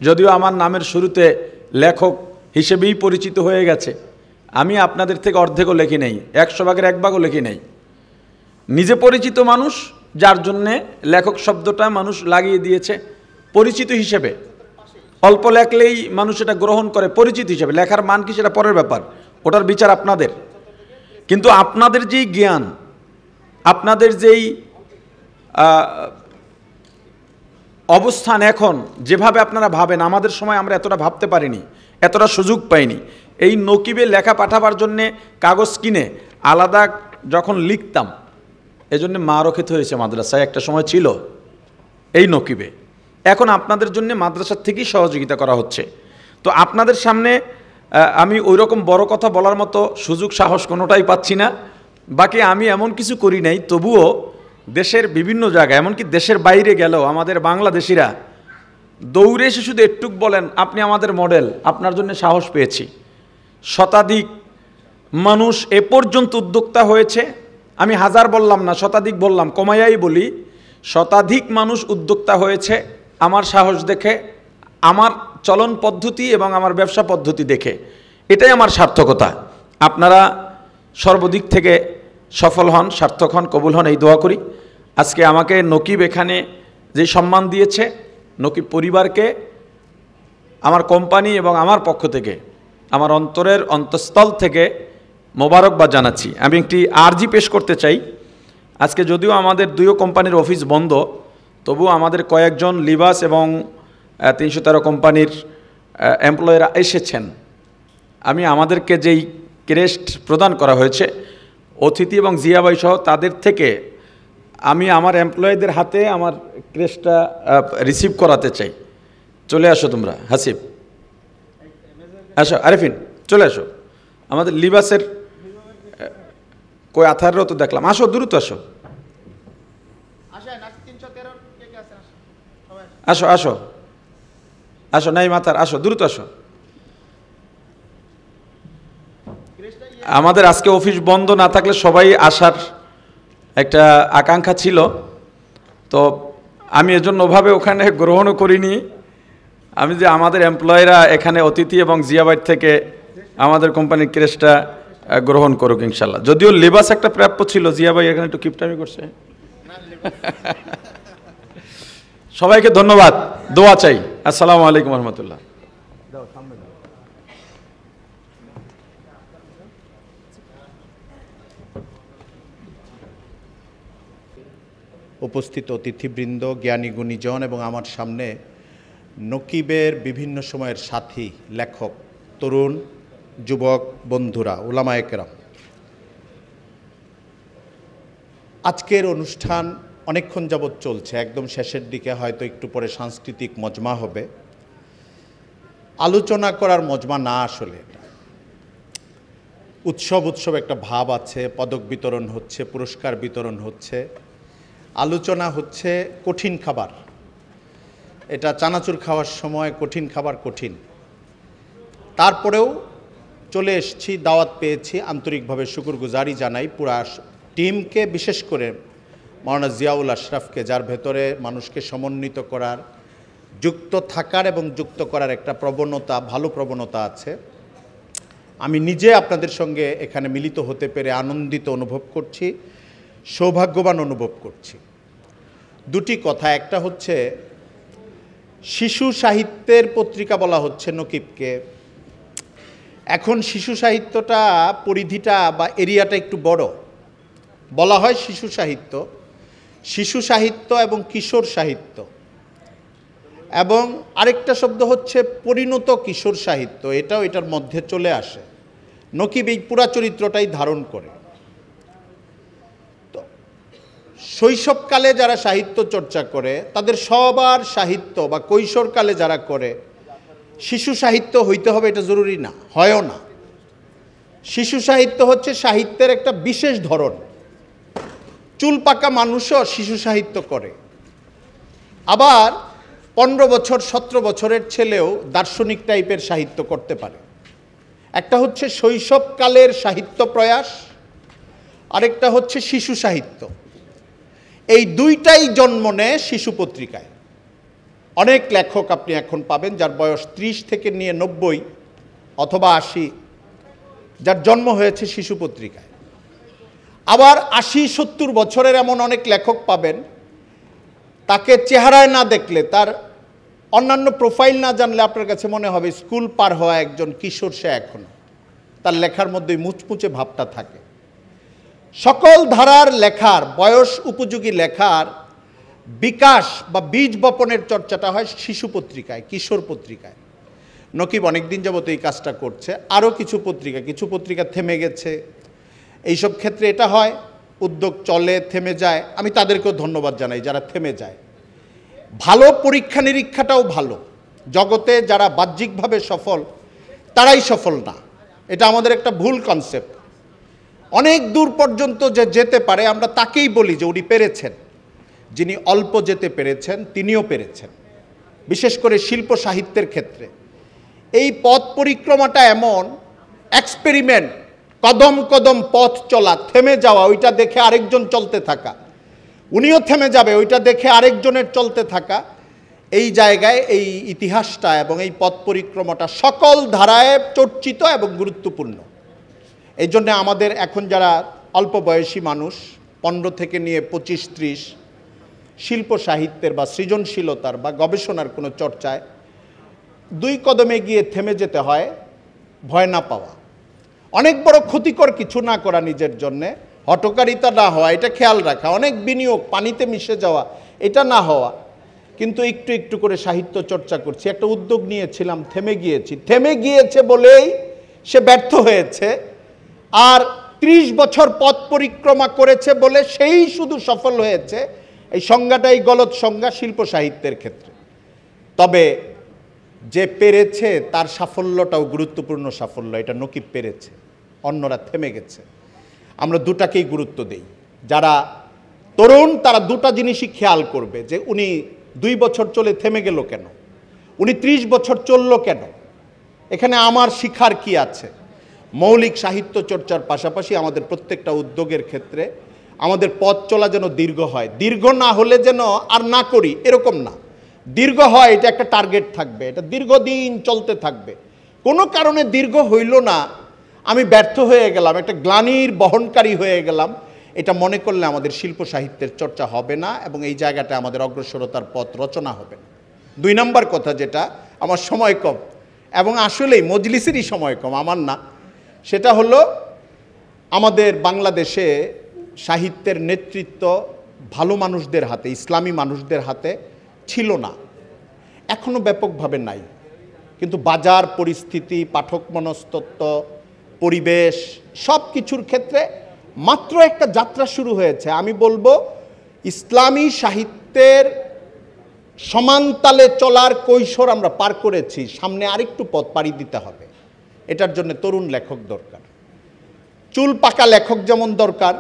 যদিও আমার নামের শুরুতে লেখক হিসেবেই পরিচিত হয়ে গেছে। আমি আপনাদের থেকে অর্ধেকও লেখি নেই, 100 ভাগের 1 ভাগও লেখি নেই। নিজে পরিচিত মানুষ, যার জন্যে লেখক শব্দটা মানুষ লাগিয়ে দিয়েছে পরিচিত হিসেবে। অল্প লেখলেই মানুষ এটা গ্রহণ করে পরিচিত হিসেবে। লেখার মান কি সেটা পরের ব্যাপার, ওটার বিচার আপনাদের। কিন্তু আপনাদের যেই জ্ঞান, আপনাদের যেই অবস্থান, এখন যেভাবে আপনারা ভাবেন, আমাদের সময় আমরা এতটা ভাবতে পারিনি, এতটা সুযোগ পাইনি। এই নকিবে লেখা পাঠাবার জন্যে কাগজ কিনে আলাদা যখন লিখতাম, এজন্য মারও খেতে হয়েছে মাদ্রাসায় একটা সময় ছিল এই নকিবে। এখন আপনাদের জন্য মাদ্রাসার থেকেই সহযোগিতা করা হচ্ছে। তো আপনাদের সামনে আমি ওই রকম বড় কথা বলার মতো সুযোগ সাহস কোনোটাই পাচ্ছি না। বাকি আমি এমন কিছু করি নাই, তবুও দেশের বিভিন্ন জায়গায়, এমনকি দেশের বাইরে গেলেও আমাদের বাংলাদেশিরা দৌড়ে এসে শুধু একটুক বলেন, আপনি আমাদের মডেল, আপনার জন্য সাহস পেয়েছি। শতাধিক মানুষ এ পর্যন্ত উদ্যোক্তা হয়েছে। আমি হাজার বললাম না, শতাধিক বললাম, কমাইয়াই বলি। শতাধিক মানুষ উদ্যোক্তা হয়েছে আমার সাহস দেখে, আমার চলন পদ্ধতি এবং আমার ব্যবসা পদ্ধতি দেখে। এটাই আমার সার্থকতা। আপনারা সর্বদিক থেকে সফল হন, সার্থক হন, কবুল হন, এই দোয়া করি। আজকে আমাকে নকিব এখানে যে সম্মান দিয়েছে, নকিব পরিবারকে আমার কোম্পানি এবং আমার পক্ষ থেকে, আমার অন্তরের অন্তঃস্থল থেকে মোবারকবাদ জানাচ্ছি। আমি একটি আর্জি পেশ করতে চাই। আজকে যদিও আমাদের 2 কোম্পানির অফিস বন্ধ, তবু আমাদের কয়েকজন লিবাস এবং 313 কোম্পানির এমপ্লয়িরা এসেছেন। আমি আমাদেরকে যেই ক্রেস্ট প্রদান করা হয়েছে, অতিথি এবং জিয়াবাই সহ তাদের থেকে আমি আমার এমপ্লয়ীদের হাতে আমার ক্রেস্টটা রিসিভ করাতে চাই। চলে আসো তোমরা, হাসিব আসো, আরিফিন চলে আসো। আমাদের লিবাসের কই আথারও তো দেখলাম, আসো দ্রুত আসো, আসো আসো আসো, নাই মাথার, আসো দ্রুত আসো। আমাদের আজকে অফিস বন্ধ না থাকলে সবাই আসার একটা আকাঙ্ক্ষা ছিল, তো আমি এজন্য ওভাবে ওখানে গ্রহণও করিনি। আমি যে আমাদের এমপ্লয়িরা এখানে অতিথি এবং জিয়াবাইট থেকে আমাদের কোম্পানির ক্রেস্টটা গ্রহণ করুক ইনশাল্লাহ। যদিও লেবাস একটা প্রাপ্য ছিল, জিয়াবাই এখানে একটু কিপটামি করছে। সবাইকে ধন্যবাদ, দোয়া চাই। আসসালামু আলাইকুম রহমতুল্লাহ। উপস্থিত অতিথিবৃন্দ, জ্ঞানী গুণীজন এবং আমার সামনে নকিবের বিভিন্ন সময়ের সাথী, লেখক, তরুণ, যুবক বন্ধুরা, উলামায়ে কেরাম, আজকের অনুষ্ঠান অনেকক্ষণ যাবৎ চলছে, একদম শেষের দিকে, হয়তো একটু পরে সাংস্কৃতিক মজমা হবে। আলোচনা করার মজমা না, আসলে এটা উৎসব একটা ভাব আছে, পদক বিতরণ হচ্ছে, পুরস্কার বিতরণ হচ্ছে, আলোচনা হচ্ছে কঠিন খাবার। এটা চানাচুর খাওয়ার সময় কঠিন খাবার কঠিন, তারপরেও চলে এসেছি, দাওয়াত পেয়েছি, আন্তরিকভাবে শুকরগুজারি জানাই পুরা টিমকে, বিশেষ করে মাওলানা জিয়াউল আশরাফকে, যার ভেতরে মানুষকে সমন্বিত করার, যুক্ত থাকার এবং যুক্ত করার একটা প্রবণতা, ভালো প্রবণতা আছে। আমি নিজে আপনাদের সঙ্গে এখানে মিলিত হতে পেরে আনন্দিত অনুভব করছি, সৌভাগ্যবান অনুভব করছি। দুটি কথা, একটা হচ্ছে শিশু সাহিত্যের পত্রিকা বলা হচ্ছে নকিবকে। এখন শিশু সাহিত্যটা, পরিধিটা বা এরিয়াটা একটু বড়। বলা হয় শিশু সাহিত্য, শিশু সাহিত্য এবং কিশোর সাহিত্য, এবং আরেকটা শব্দ হচ্ছে পরিণত কিশোর সাহিত্য, এটাও এটার মধ্যে চলে আসে। নকিব এই পুরা চরিত্রটাই ধারণ করে। তো শৈশবকালে যারা সাহিত্য চর্চা করে তাদের সবার সাহিত্য, বা কৈশোরকালে যারা করে, শিশু সাহিত্য হইতে হবে এটা জরুরি না, হয়ও না। শিশু সাহিত্য হচ্ছে সাহিত্যের একটা বিশেষ ধরন। চুল পাকা মানুষও শিশু সাহিত্য করে। আবার 15 বছর 17 বছরের ছেলেও দার্শনিক টাইপের সাহিত্য করতে পারে। একটা হচ্ছে শৈশবকালের সাহিত্য প্রয়াস, আরেকটা হচ্ছে শিশু সাহিত্য। এই দুইটাই জন্ম নেয় শিশু পত্রিকায়। অনেক লেখক আপনি এখন পাবেন যার বয়স 30 থেকে নিয়ে 90 অথবা 80, যার জন্ম হয়েছে শিশু পত্রিকায়। আবার 80-70 বছরের এমন অনেক লেখক পাবেন, তাকে চেহারায় না দেখলে, তার অন্যান্য প্রোফাইল না জানলে আপনার কাছে মনে হবে স্কুল পার হওয়া একজন কিশোর সে এখনো, তার লেখার মধ্যে মুচমুচে ভাবটা থাকে। সকল ধারার লেখার, বয়স উপযোগী লেখার বিকাশ বা বীজ বপনের চর্চাটা হয় শিশু পত্রিকায়, কিশোর পত্রিকায়। নকিব অনেকদিন যাবত এই কাজটা করছে। আরও কিছু পত্রিকা থেমে গেছে, এইসব ক্ষেত্রে এটা হয়, উদ্যোগ চলে, থেমে যায়। আমি তাদেরকেও ধন্যবাদ জানাই যারা থেমে যায়। ভালো পরীক্ষা নিরীক্ষাটাও ভালো। জগতে যারা বাহ্যিকভাবে সফল তারাই সফল না, এটা আমাদের একটা ভুল কনসেপ্ট। অনেক দূর পর্যন্ত যে যেতে পারে আমরা তাকেই বলি যে উনি পেরেছেন। যিনি অল্প যেতে পেরেছেন তিনিও পেরেছেন, বিশেষ করে শিল্প সাহিত্যের ক্ষেত্রে। এই পথ পরিক্রমাটা এমন এক্সপেরিমেন্ট, কদম কদম পথ চলা, থেমে যাওয়া, ওইটা দেখে আরেকজন চলতে থাকা, উনিও থেমে যাবে ওইটা দেখে আরেকজনের চলতে থাকা। এই জায়গায় এই ইতিহাসটা এবং এই পথ পরিক্রমাটা সকল ধারায় চর্চিত এবং গুরুত্বপূর্ণ। এই জন্য আমাদের এখন যারা অল্প বয়সী মানুষ, 15 থেকে নিয়ে 25-30, শিল্প সাহিত্যের বা সৃজনশীলতার বা গবেষণার কোনো চর্চায় 2 কদমে গিয়ে থেমে যেতে হয়, ভয় না পাওয়া, অনেক বড় ক্ষতিকর কিছু না করা, নিজের জন্যে হটকারিতা না হওয়া, এটা খেয়াল রাখা, অনেক বিনিয়োগ, পানিতে মিশে যাওয়া, এটা না হওয়া। কিন্তু একটু একটু করে সাহিত্য চর্চা করছি, একটা উদ্যোগ নিয়েছিলাম, থেমে গিয়েছে বলেই সে ব্যর্থ হয়েছে, আর 30 বছর পথ পরিক্রমা করেছে বলে সেই শুধু সফল হয়েছে। এই সংজ্ঞাটাই গলত সংজ্ঞা শিল্প সাহিত্যের ক্ষেত্রে। তবে যে পেরেছে তার সাফল্যটাও গুরুত্বপূর্ণ সাফল্য, এটা নকিব পেরেছে, অন্যরা থেমে গেছে। আমরা দুটাকেই গুরুত্ব দেই। যারা তরুণ তারা দুটা জিনিসই খেয়াল করবে, যে উনি 2 বছর চলে থেমে গেল কেন, উনি 30 বছর চলল কেন, এখানে আমার শিখার কি আছে। মৌলিক সাহিত্য চর্চার পাশাপাশি আমাদের প্রত্যেকটা উদ্যোগের ক্ষেত্রে আমাদের পথ চলা যেন দীর্ঘ হয়। দীর্ঘ না হলে যেন আর না করি এরকম না, দীর্ঘ হয়, এটা একটা টার্গেট থাকবে, এটা দীর্ঘদিন চলতে থাকবে। কোনো কারণে দীর্ঘ হইল না, আমি ব্যর্থ হয়ে গেলাম, একটা গ্লানির বহনকারী হয়ে গেলাম, এটা মনে করলে আমাদের শিল্প সাহিত্যের চর্চা হবে না এবং এই জায়গাটা আমাদের অগ্রসরতার পথ রচনা হবে না। 2 নম্বর কথা, যেটা আমার সময় কম এবং আসলেই মজলিসেরই সময় কম, আমার না, সেটা হলো আমাদের বাংলাদেশে সাহিত্যের নেতৃত্ব ভালো মানুষদের হাতে, ইসলামী মানুষদের হাতে ছিল না, এখনও ব্যাপকভাবে নাই। কিন্তু বাজার পরিস্থিতি, পাঠক মনস্তত্ব, পরিবেশ সব কিছুর ক্ষেত্রে মাত্র একটা যাত্রা শুরু হয়েছে। আমি বলবো ইসলামী সাহিত্যের সমানতালে চলার কৈশোর আমরা পার করেছি, সামনে আরেকটু পথ পাড়ি দিতে হবে। এটার জন্য তরুণ লেখক দরকার, চুল পাকা লেখক যেমন দরকার,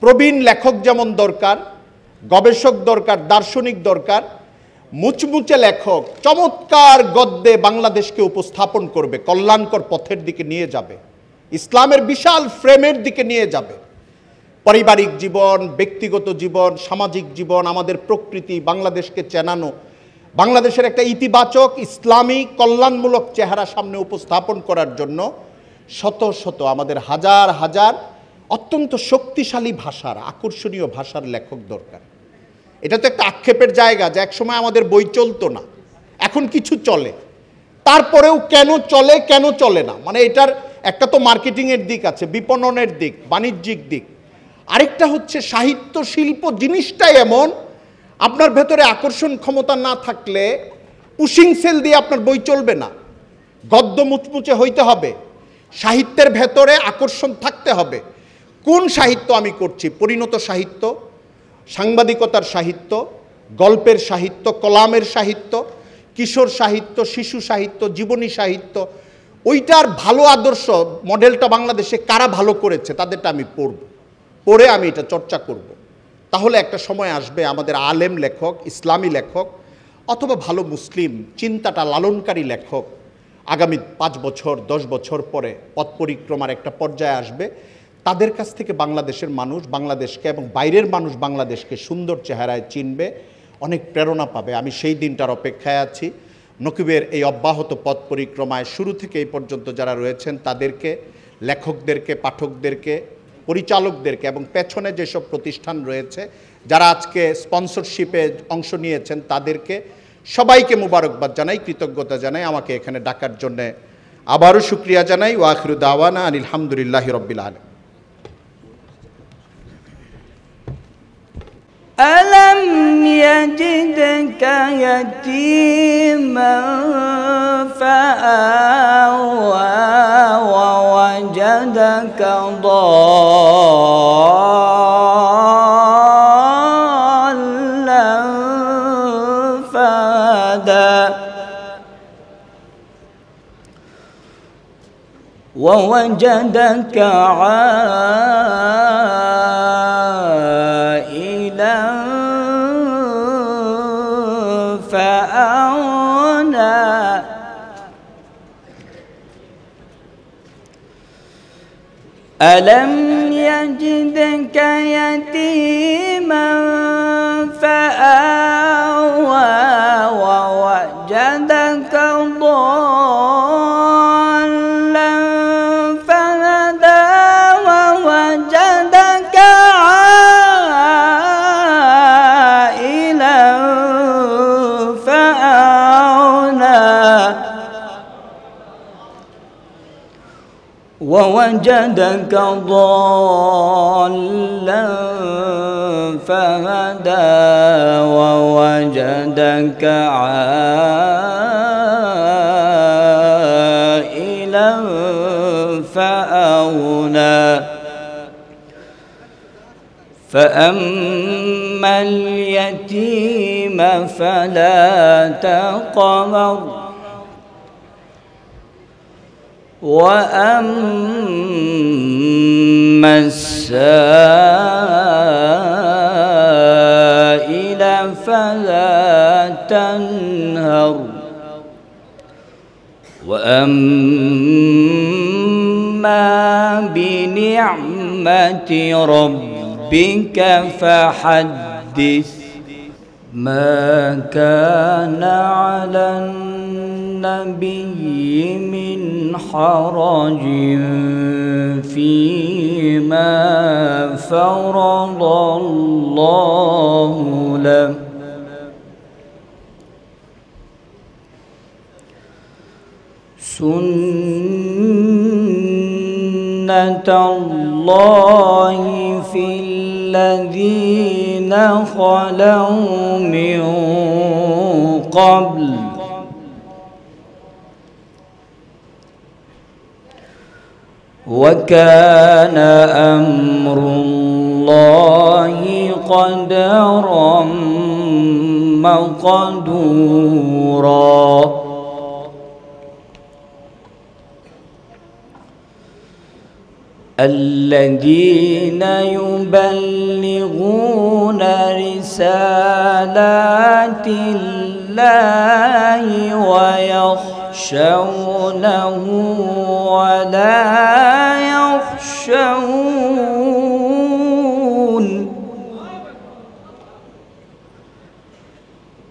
প্রবীণ লেখক যেমন দরকার, গবেষক দরকার, দার্শনিক দরকার, মুচমুচে লেখক চমৎকার গদ্যে বাংলাদেশকে উপস্থাপন করবে, কল্যাণকর পথের দিকে নিয়ে যাবে, ইসলামের বিশাল ফ্রেমের দিকে নিয়ে যাবে। পারিবারিক জীবন, ব্যক্তিগত জীবন, সামাজিক জীবন, আমাদের প্রকৃতি, বাংলাদেশকে চেনানো, বাংলাদেশের একটা ইতিবাচক ইসলামী কল্যাণমূলক চেহারা সামনে উপস্থাপন করার জন্য শত শত, আমাদের হাজার হাজার অত্যন্ত শক্তিশালী ভাষার, আকর্ষণীয় ভাষার লেখক দরকার। এটা তো একটা আক্ষেপের জায়গা যে একসময় আমাদের বই চলতো না, এখন কিছু চলে, তারপরেও কেন চলে কেন চলে না, মানে এটার একটা তো মার্কেটিংয়ের দিক আছে, বিপণনের দিক, বাণিজ্যিক দিক, আরেকটা হচ্ছে সাহিত্য শিল্প জিনিসটাই এমন, আপনার ভেতরে আকর্ষণ ক্ষমতা না থাকলে পুশিং সেল দিয়ে আপনার বই চলবে না। গদ্য মুচমুচে হইতে হবে, সাহিত্যের ভেতরে আকর্ষণ থাকতে হবে। কোন সাহিত্য আমি করছি? পরিণত সাহিত্য, সাংবাদিকতার সাহিত্য, গল্পের সাহিত্য, কলামের সাহিত্য, কিশোর সাহিত্য, শিশু সাহিত্য, জীবনী সাহিত্য, ওইটার ভালো আদর্শ মডেলটা বাংলাদেশে কারা ভালো করেছে তাদেরটা আমি পড়ব, পড়ে আমি এটা চর্চা করব। তাহলে একটা সময় আসবে আমাদের আলেম লেখক, ইসলামী লেখক অথবা ভালো মুসলিম চিন্তাটা লালনকারী লেখক আগামী 5 বছর 10 বছর পরে পথ পরিক্রমার একটা পর্যায়ে আসবে, তাদের কাছ থেকে বাংলাদেশের মানুষ বাংলাদেশকে এবং বাইরের মানুষ বাংলাদেশকে সুন্দর চেহারায় চিনবে, অনেক প্রেরণা পাবে। আমি সেই দিনটার অপেক্ষায় আছি। নকিবের এই অব্যাহত পথ পরিক্রমায় শুরু থেকে এই পর্যন্ত যারা রয়েছেন তাদেরকে, লেখকদেরকে, পাঠকদেরকে, পরিচালকদেরকে এবং পেছনে যেসব প্রতিষ্ঠান রয়েছে যারা আজকে স্পন্সরশিপে অংশ নিয়েছেন তাদেরকে সবাইকে মুবারকবাদ জানাই, কৃতজ্ঞতা জানাই। আমাকে এখানে ডাকার জন্য আবারও শুকরিয়া জানাই। ওয়া আখিরু দাওয়ানা আনিল হামদুলিল্লাহি রাব্বিল আলামিন। ألم يجدك يتيما فآوى ووجدك ضالا فهدى ووجدك عائلا فأغنى ألم يجدك يتيما فآوى ووجدك ضالا فهدى ووجدك عائلا فأغنى ووجدك ضالا فهدى ووجدك عائلا فأغنى فأما اليتيم فلا تقهر وأما السائل فلا تنهر وأما بنعمة ربك فحدث ما كان على النبي من حرج فيما فرض الله له سنة الله في الذين خلوا من قبل وكان أمر الله قدرا مقدورا الذين يبلغون رسالات الله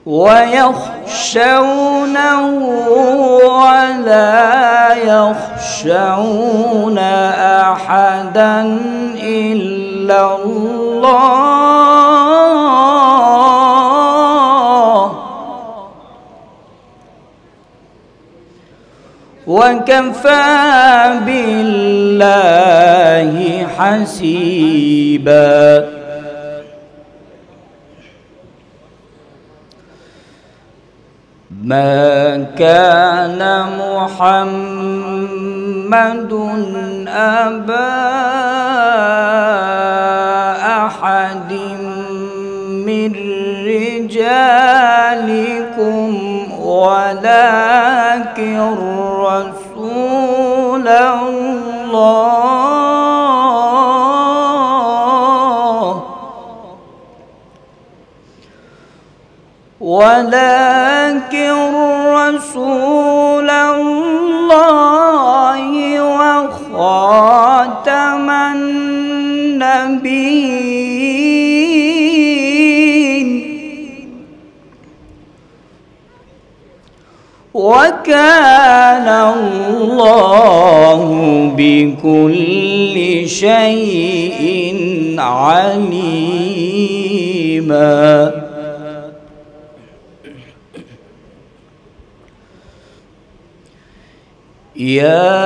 ويخشونه ولا يخشون أحدا إلا الله وكفى بالله حسيبا ما كان محمد أبا أحد من رجالكم ولكن رسول الله وخاتم النبيين وكان الله بكل شيء عليما يا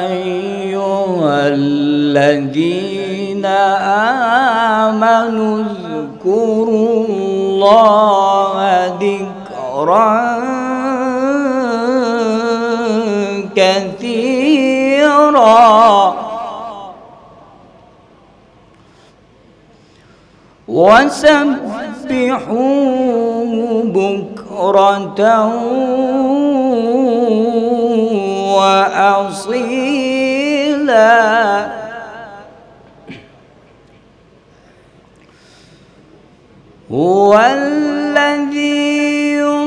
أيها الذين آمنوا اذكروا الله ذكرا كثيرا وسبحوه بكرة وأصيلا هو الذي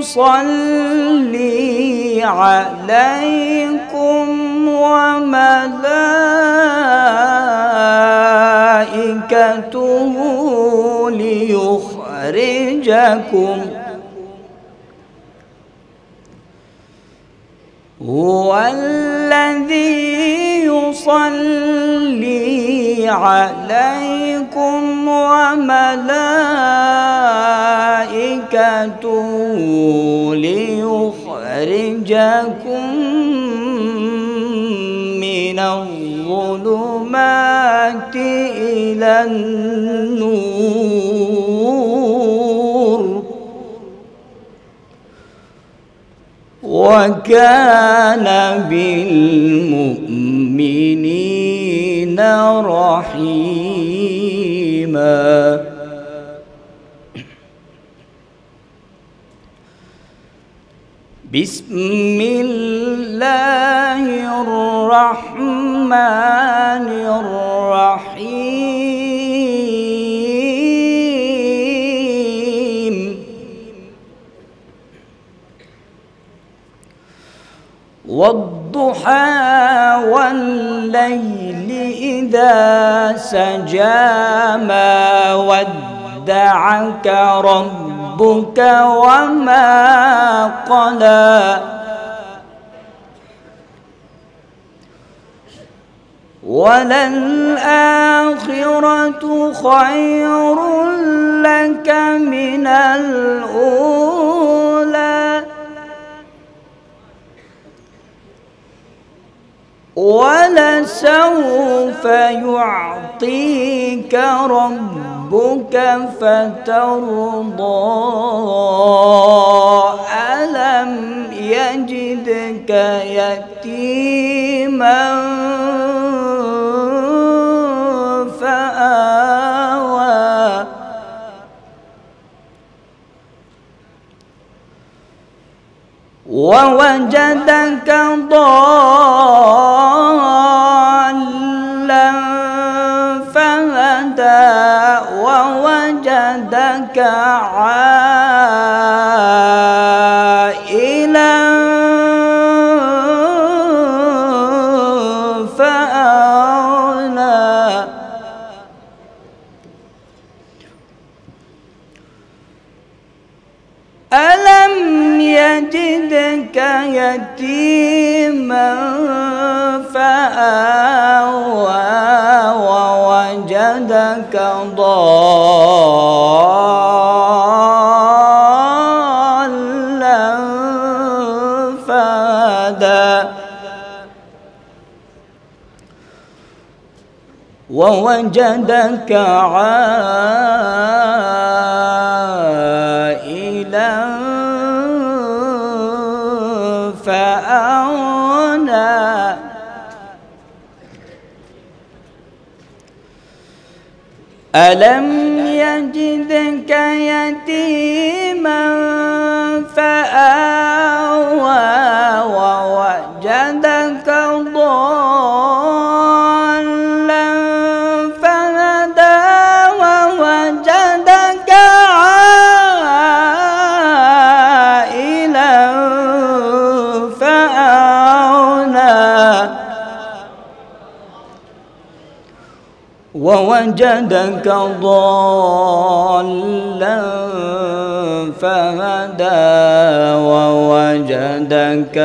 يصلي عليكم وملائكته ليخرجكم هو الذي يصلي عليكم وملائكته ليخرجكم من الظلمات إلى النور وكان بالمؤمنين رحيما بسم الله الرحمن الرحيم والضحى والليل إذا سجى ما ودعك ربك وما قلى وللآخرة خير لك من الأولى ولسوف يعطيك ربك فترضى ألم يجدك يتيما فآوى ووجدك ضالا فهدى ووجدك عائلا فأغنى ألم يجدك يتيما فآوى ووجدك ضالا فهدى ووجدك عائلا فأغنى ألم يجدك يتيما فآوى ووجدك ضالا فهدى ووجدك عائلا فأغنى ووجدك ضالا فهدى ووجدك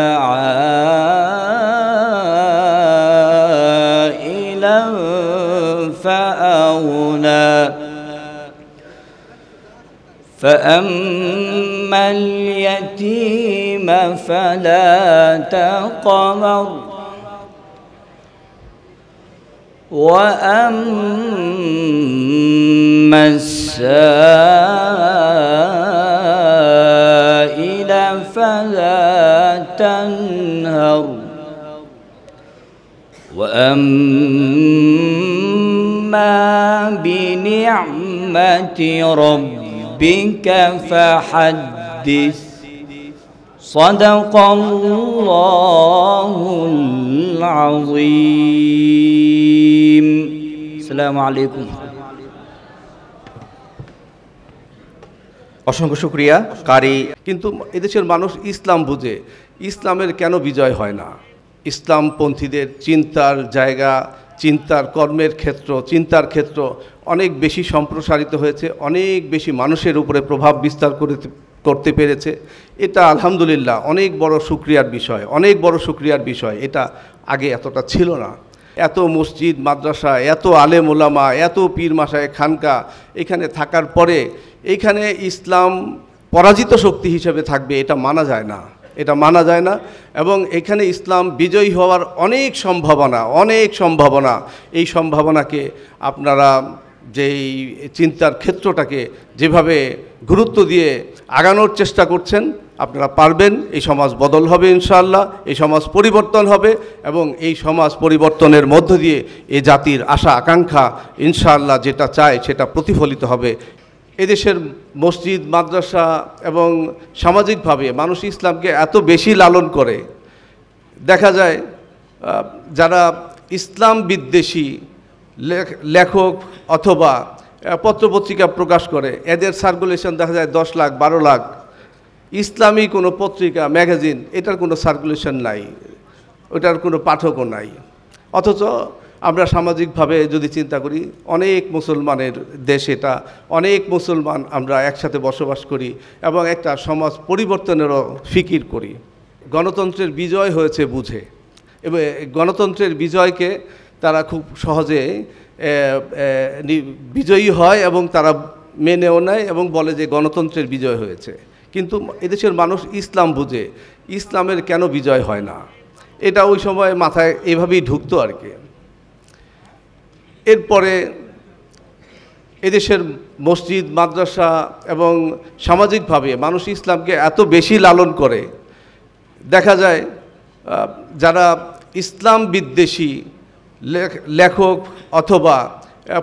عائلا فأغنى فأما اليتيم فلا تقهر وأما السائل فلا تنهر وأما بنعمة ربك فحدث صدق الله العظيم السلام عليكم অসংখ্য শুকরিয়া কারি। কিন্তু এদেশের মানুষ ইসলাম বুঝে, ইসলামের কেন বিজয় হয় না? ইসলামপন্থীদের চিন্তার জায়গা, চিন্তার কর্মের ক্ষেত্র, চিন্তার ক্ষেত্র অনেক বেশি সম্প্রসারিত হয়েছে, অনেক বেশি মানুষের উপরে প্রভাব বিস্তার করতে পেরেছে। এটা আলহামদুলিল্লাহ অনেক বড় শুকরিয়ার বিষয়, অনেক বড় শুকরিয়ার বিষয়। এটা আগে এতটা ছিল না। এত মসজিদ মাদ্রাসা, এত আলেম ওলামা, এত পীর মাশায়েখ খানকা এখানে থাকার পরে এইখানে ইসলাম পরাজিত শক্তি হিসেবে থাকবে এটা মানা যায় না, এটা মানা যায় না। এবং এখানে ইসলাম বিজয়ী হওয়ার অনেক সম্ভাবনা, এই সম্ভাবনাকে আপনারা যেই চিন্তার ক্ষেত্রটাকে যেভাবে গুরুত্ব দিয়ে আগানোর চেষ্টা করছেন, আপনারা পারবেন। এই সমাজ বদল হবে ইনশাআল্লাহ, এই সমাজ পরিবর্তন হবে এবং এই সমাজ পরিবর্তনের মধ্য দিয়ে এ জাতির আশা আকাঙ্ক্ষা ইনশাআল্লাহ যেটা চায় সেটা প্রতিফলিত হবে। এদেশের মসজিদ মাদ্রাসা এবং সামাজিকভাবে মানুষ ইসলামকে এত বেশি লালন করে, দেখা যায় যারা ইসলাম বিদ্বেষী লেখক অথবা পত্রপত্রিকা প্রকাশ করে, এদের সার্কুলেশন দেখা যায় 10 লাখ 12 লাখ। ইসলামী কোনো পত্রিকা ম্যাগাজিন এটার কোনো সার্কুলেশন নাই, ওটার কোনো পাঠকও নাই। অথচ আমরা সামাজিকভাবে যদি চিন্তা করি, অনেক মুসলমানের দেশ এটা, অনেক মুসলমান আমরা একসাথে বসবাস করি এবং একটা সমাজ পরিবর্তনেরও ফিকির করি। গণতন্ত্রের বিজয় হয়েছে বুঝে, এবং গণতন্ত্রের বিজয়কে তারা খুব সহজে বিজয়ী হয় এবং তারা মেনেও নেয় এবং বলে যে গণতন্ত্রের বিজয় হয়েছে। কিন্তু এদেশের মানুষ ইসলাম বুঝে, ইসলামের কেন বিজয় হয় না? এটা ওই সময় মাথায় এভাবেই ঢুকতো আর কি। এরপরে এদেশের মসজিদ, মাদ্রাসা এবং সামাজিকভাবে মানুষ ইসলামকে এত বেশি লালন করে, দেখা যায় যারা ইসলাম বিদ্বেষী লেখক অথবা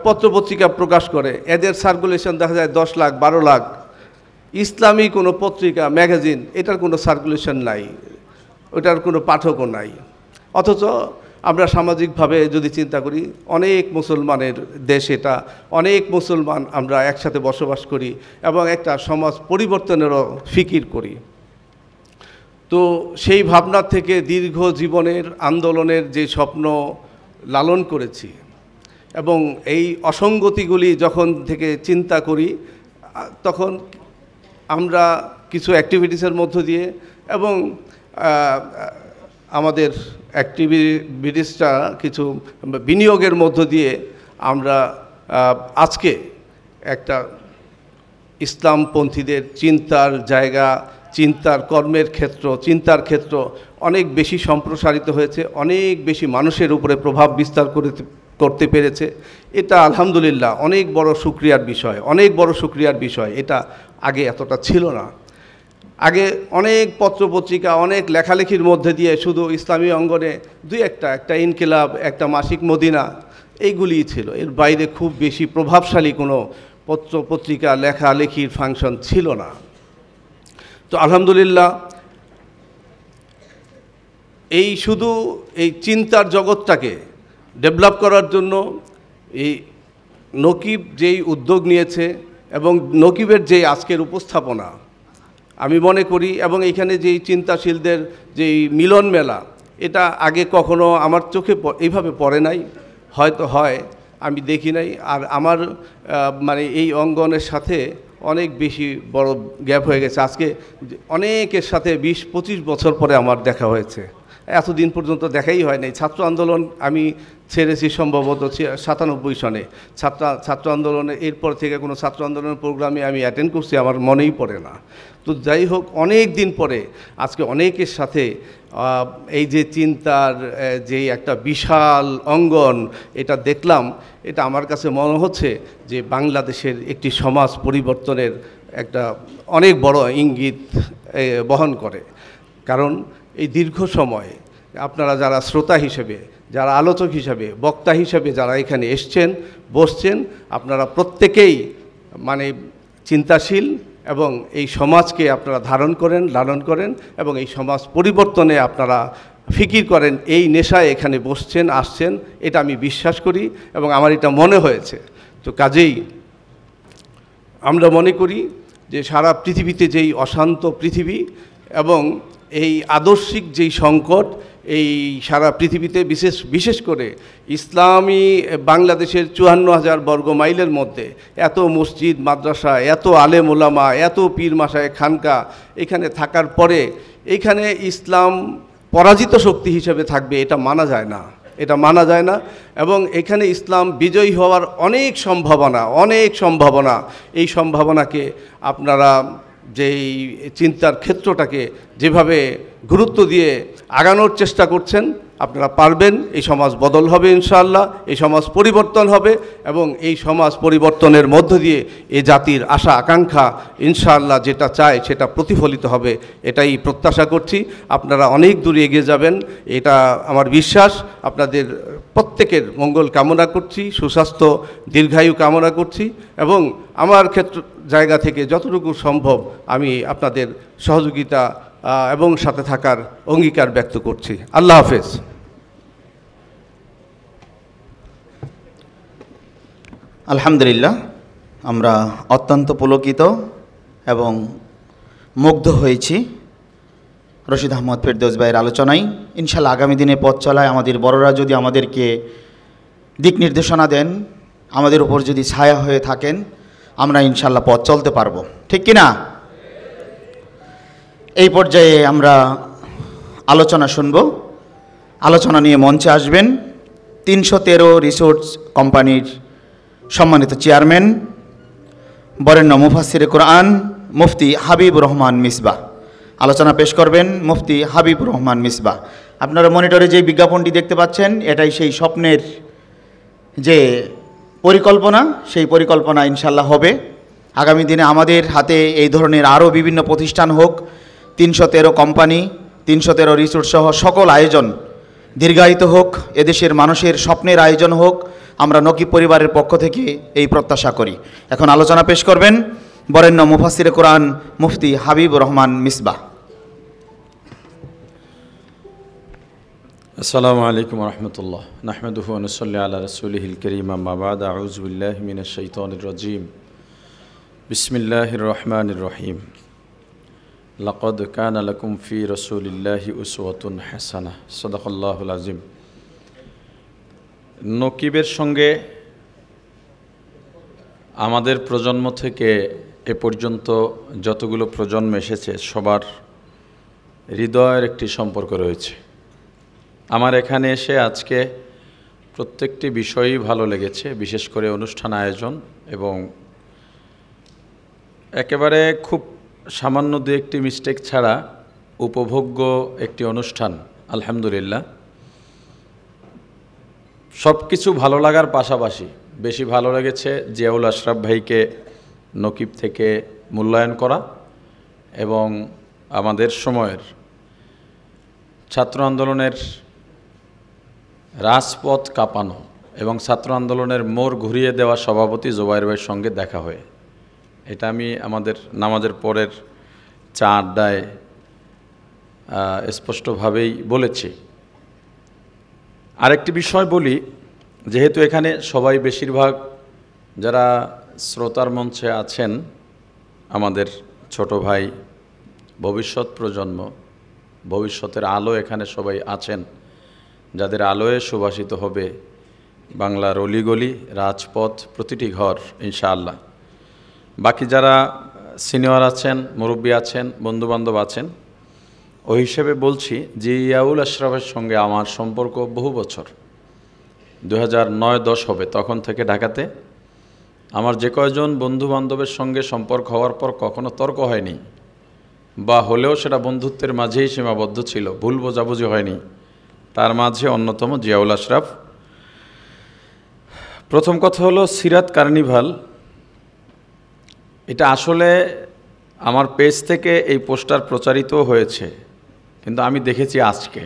পত্রপত্রিকা প্রকাশ করে, এদের সার্কুলেশন দেখা যায় 10 লাখ 12 লাখ। ইসলামী কোনো পত্রিকা, ম্যাগাজিন, এটার কোনো সার্কুলেশন নাই, ওটার কোনো পাঠকও নাই। অথচ আমরা সামাজিকভাবে যদি চিন্তা করি, অনেক মুসলমানের দেশ এটা, অনেক মুসলমান আমরা একসাথে বসবাস করি এবং একটা সমাজ পরিবর্তনেরও ফিকির করি। তো সেই ভাবনা থেকে দীর্ঘ জীবনের আন্দোলনের যে স্বপ্ন লালন করেছি এবং এই অসঙ্গতিগুলি যখন থেকে চিন্তা করি, তখন আমরা কিছু অ্যাক্টিভিটিসের মধ্য দিয়ে এবং আমাদের অ্যাক্টিভিটিসটা কিছু বিনিয়োগের মধ্য দিয়ে আমরা আজকে একটা ইসলামপন্থীদের চিন্তার জায়গা, চিন্তার কর্মের ক্ষেত্র, চিন্তার ক্ষেত্র অনেক বেশি সম্প্রসারিত হয়েছে, অনেক বেশি মানুষের উপরে প্রভাব বিস্তার করতে পেরেছে। এটা আলহামদুলিল্লাহ অনেক বড় শুকরিয়ার বিষয়, অনেক বড় শুকরিয়ার বিষয়। এটা আগে এতটা ছিল না। আগে অনেক পত্রপত্রিকা, অনেক লেখালেখির মধ্যে দিয়ে শুধু ইসলামী অঙ্গনে একটা ইনকিলাব, একটা মাসিক মদিনা, এইগুলিই ছিল। এর বাইরে খুব বেশি প্রভাবশালী কোনো পত্রপত্রিকা, লেখালেখির ফাংশন ছিল না। তো আলহামদুলিল্লাহ এই শুধু এই চিন্তার জগৎটাকে ডেভেলপ করার জন্য এই নকিব যেই উদ্যোগ নিয়েছে এবং নকিবের যেই আজকের উপস্থাপনা, আমি মনে করি, এবং এইখানে যেই চিন্তাশীলদের যেই মিলন মেলা, এটা আগে কখনো আমার চোখে এইভাবে পড়ে নাই, হয়তো হয় আমি দেখি নাই। আর আমার মানে এই অঙ্গনের সাথে অনেক বেশি বড় গ্যাপ হয়ে গেছে। আজকে অনেকের সাথে 20-25 বছর পরে আমার দেখা হয়েছে, এতদিন পর্যন্ত দেখাই হয় নাই। ছাত্র আন্দোলন আমি ছেড়েছি সম্ভবত 97 সনে। ছাত্র আন্দোলনে এরপর থেকে কোনো ছাত্র আন্দোলনের প্রোগ্রামে আমি অ্যাটেন্ড করছি আমার মনেই পড়ে না। তো যাই হোক, অনেক দিন পরে আজকে অনেকের সাথে এই যে চিন্তার যে একটা বিশাল অঙ্গন, এটা দেখলাম। এটা আমার কাছে মনে হচ্ছে যে বাংলাদেশের একটি সমাজ পরিবর্তনের একটা অনেক বড় ইঙ্গিত বহন করে। কারণ এই দীর্ঘ সময় আপনারা যারা শ্রোতা হিসেবে, যারা আলোচক হিসেবে, বক্তা হিসেবে যারা এখানে এসছেন, বসছেন, আপনারা প্রত্যেকেই মানে চিন্তাশীল এবং এই সমাজকে আপনারা ধারণ করেন, লালন করেন এবং এই সমাজ পরিবর্তনে আপনারা ফিকির করেন। এই নেশায় এখানে বসছেন, আসছেন, এটা আমি বিশ্বাস করি এবং আমার এটা মনে হয়েছে। তো কাজেই আমরা মনে করি যে সারা পৃথিবীতে যেই অশান্ত পৃথিবী এবং এই আদর্শিক যেই সংকট, এই সারা পৃথিবীতে বিশেষ করে ইসলামী বাংলাদেশের 54,000 বর্গ মাইলের মধ্যে এত মসজিদ, মাদ্রাসা, এত আলেম ওলামা, এত পীর মাসায়ে খানকা এখানে থাকার পরে এখানে ইসলাম পরাজিত শক্তি হিসেবে থাকবে, এটা মানা যায় না, এটা মানা যায় না। এবং এখানে ইসলাম বিজয়ী হওয়ার অনেক সম্ভাবনা, এই সম্ভাবনাকে আপনারা যেই চিন্তার ক্ষেত্রটাকে যেভাবে গুরুত্ব দিয়ে আগানোর চেষ্টা করছেন, আপনারা পারবেন। এই সমাজ বদল হবে ইনশাআল্লাহ, এই সমাজ পরিবর্তন হবে এবং এই সমাজ পরিবর্তনের মধ্য দিয়ে এ জাতির আশা আকাঙ্ক্ষা ইনশাআল্লাহ যেটা চায় সেটা প্রতিফলিত হবে, এটাই প্রত্যাশা করছি। আপনারা অনেক দূর এগিয়ে যাবেন, এটা আমার বিশ্বাস। আপনাদের প্রত্যেকের মঙ্গল কামনা করছি, সুস্বাস্থ্য দীর্ঘায়ু কামনা করছি এবং আমার জায়গা থেকে যতটুকু সম্ভব আমি আপনাদের সহযোগিতা এবং সাথে থাকার অঙ্গীকার ব্যক্ত করছি। আল্লাহ হাফেজ। আলহামদুলিল্লাহ, আমরা অত্যন্ত পুলকিত এবং মুগ্ধ হয়েছি রশিদ আহমদ ফেরদৌস ভাইয়ের আলোচনায়। ইনশাআল্লাহ আগামী দিনে পথ চলায় আমাদের বড়রা যদি আমাদেরকে দিক নির্দেশনা দেন, আমাদের উপর যদি ছায়া হয়ে থাকেন, আমরা ইনশাআল্লাহ পথ চলতে পারবো, ঠিক কিনা? এই পর্যায়ে আমরা আলোচনা শুনব। আলোচনা নিয়ে মঞ্চে আসবেন 313 রিসোর্স কোম্পানির সম্মানিত চেয়ারম্যান, বরেণ্য মুফাসসিরে কোরআন মুফতি হাবিবুর রহমান মিসবাহ। আলোচনা পেশ করবেন মুফতি হাবিবুর রহমান মিসবাহ। আপনারা মনিটরে যে বিজ্ঞাপনটি দেখতে পাচ্ছেন, এটাই সেই স্বপ্নের যে পরিকল্পনা, সেই পরিকল্পনা ইনশাল্লাহ হবে। আগামী দিনে আমাদের হাতে এই ধরনের আরও বিভিন্ন প্রতিষ্ঠান হোক, 313 কোম্পানি, 313 রিসোর্ট সহ সকল আয়োজন দীর্ঘায়িত হোক, এদেশের মানুষের স্বপ্নের আয়োজন হোক, আমরা নকিব পরিবারের পক্ষ থেকে এই প্রত্যাশা করি। এখন আলোচনা পেশ করবেন বরেণ্য মুফাসসিরে কোরআন মুফতি হাবিবুর রহমান মিসবাহ। আসসালামু আলাইকুম রহমতুল্লাহ, নাহমাদুহু ওয়া নুসাল্লি আলা রাসূলিহিল কারীম, আম্মা বা'দ, আউযু বিল্লাহি মিনাশ শাইতানির রাজীম, বিসমিল্লাহির রহমানির রহিম। লাকাদ কানা লাকুম ফি রাসূলিল্লাহি উসওয়াতুন হাসানাহ, সাদাকাল্লাহুল আযীম। নকিবের সঙ্গে আমাদের প্রজন্ম থেকে এ পর্যন্ত যতগুলো প্রজন্ম এসেছে, সবার হৃদয়ের একটি সম্পর্ক রয়েছে। আমার এখানে এসে আজকে প্রত্যেকটি বিষয়ই ভালো লেগেছে, বিশেষ করে অনুষ্ঠান আয়োজন এবং একেবারে খুব সামান্য দু একটি মিস্টেক ছাড়া উপভোগ্য একটি অনুষ্ঠান। আলহামদুলিল্লাহ, সব কিছু ভালো লাগার পাশাপাশি বেশি ভালো লেগেছে জিয়াউল আশরাফ ভাইকে নকিব থেকে মূল্যায়ন করা এবং আমাদের সময়ের ছাত্র আন্দোলনের রাজপথ কাঁপানো এবং ছাত্র আন্দোলনের মোড় ঘুরিয়ে দেওয়া সভাপতি জুবাইর ভাইয়ের সঙ্গে দেখা হয়ে, এটা আমি আমাদের নামাজের পরের চা আড্ডায় স্পষ্টভাবেই বলেছি। আরেকটি বিষয় বলি, যেহেতু এখানে সবাই বেশিরভাগ যারা শ্রোতার মঞ্চে আছেন আমাদের ছোট ভাই, ভবিষ্যৎ প্রজন্ম, ভবিষ্যতের আলো এখানে সবাই আছেন, যাদের আলোয় সুবাসিত হবে বাংলার অলিগলি, রাজপথ, প্রতিটি ঘর ইনশাআল্লাহ। বাকি যারা সিনিয়র আছেন, মুরব্বী আছেন, বন্ধুবান্ধব আছেন, ওই হিসেবে বলছি জিয়াউল আশরাফের সঙ্গে আমার সম্পর্ক বহু বছর, 2009-10 হবে, তখন থেকে ঢাকাতে আমার যে কয়জন বন্ধুবান্ধবের সঙ্গে সম্পর্ক হওয়ার পর কখনো তর্ক হয়নি, বা হলেও সেটা বন্ধুত্বের মাঝেই সীমাবদ্ধ ছিল, ভুল বোঝাবুঝি হয়নি। তার মাঝে অন্যতম জিয়াউল আশরাফ। প্রথম কথা হলো সিরাত কার্নিভাল, এটা আসলে আমার পেজ থেকে এই পোস্টার প্রচারিত হয়েছে, কিন্তু আমি দেখেছি আজকে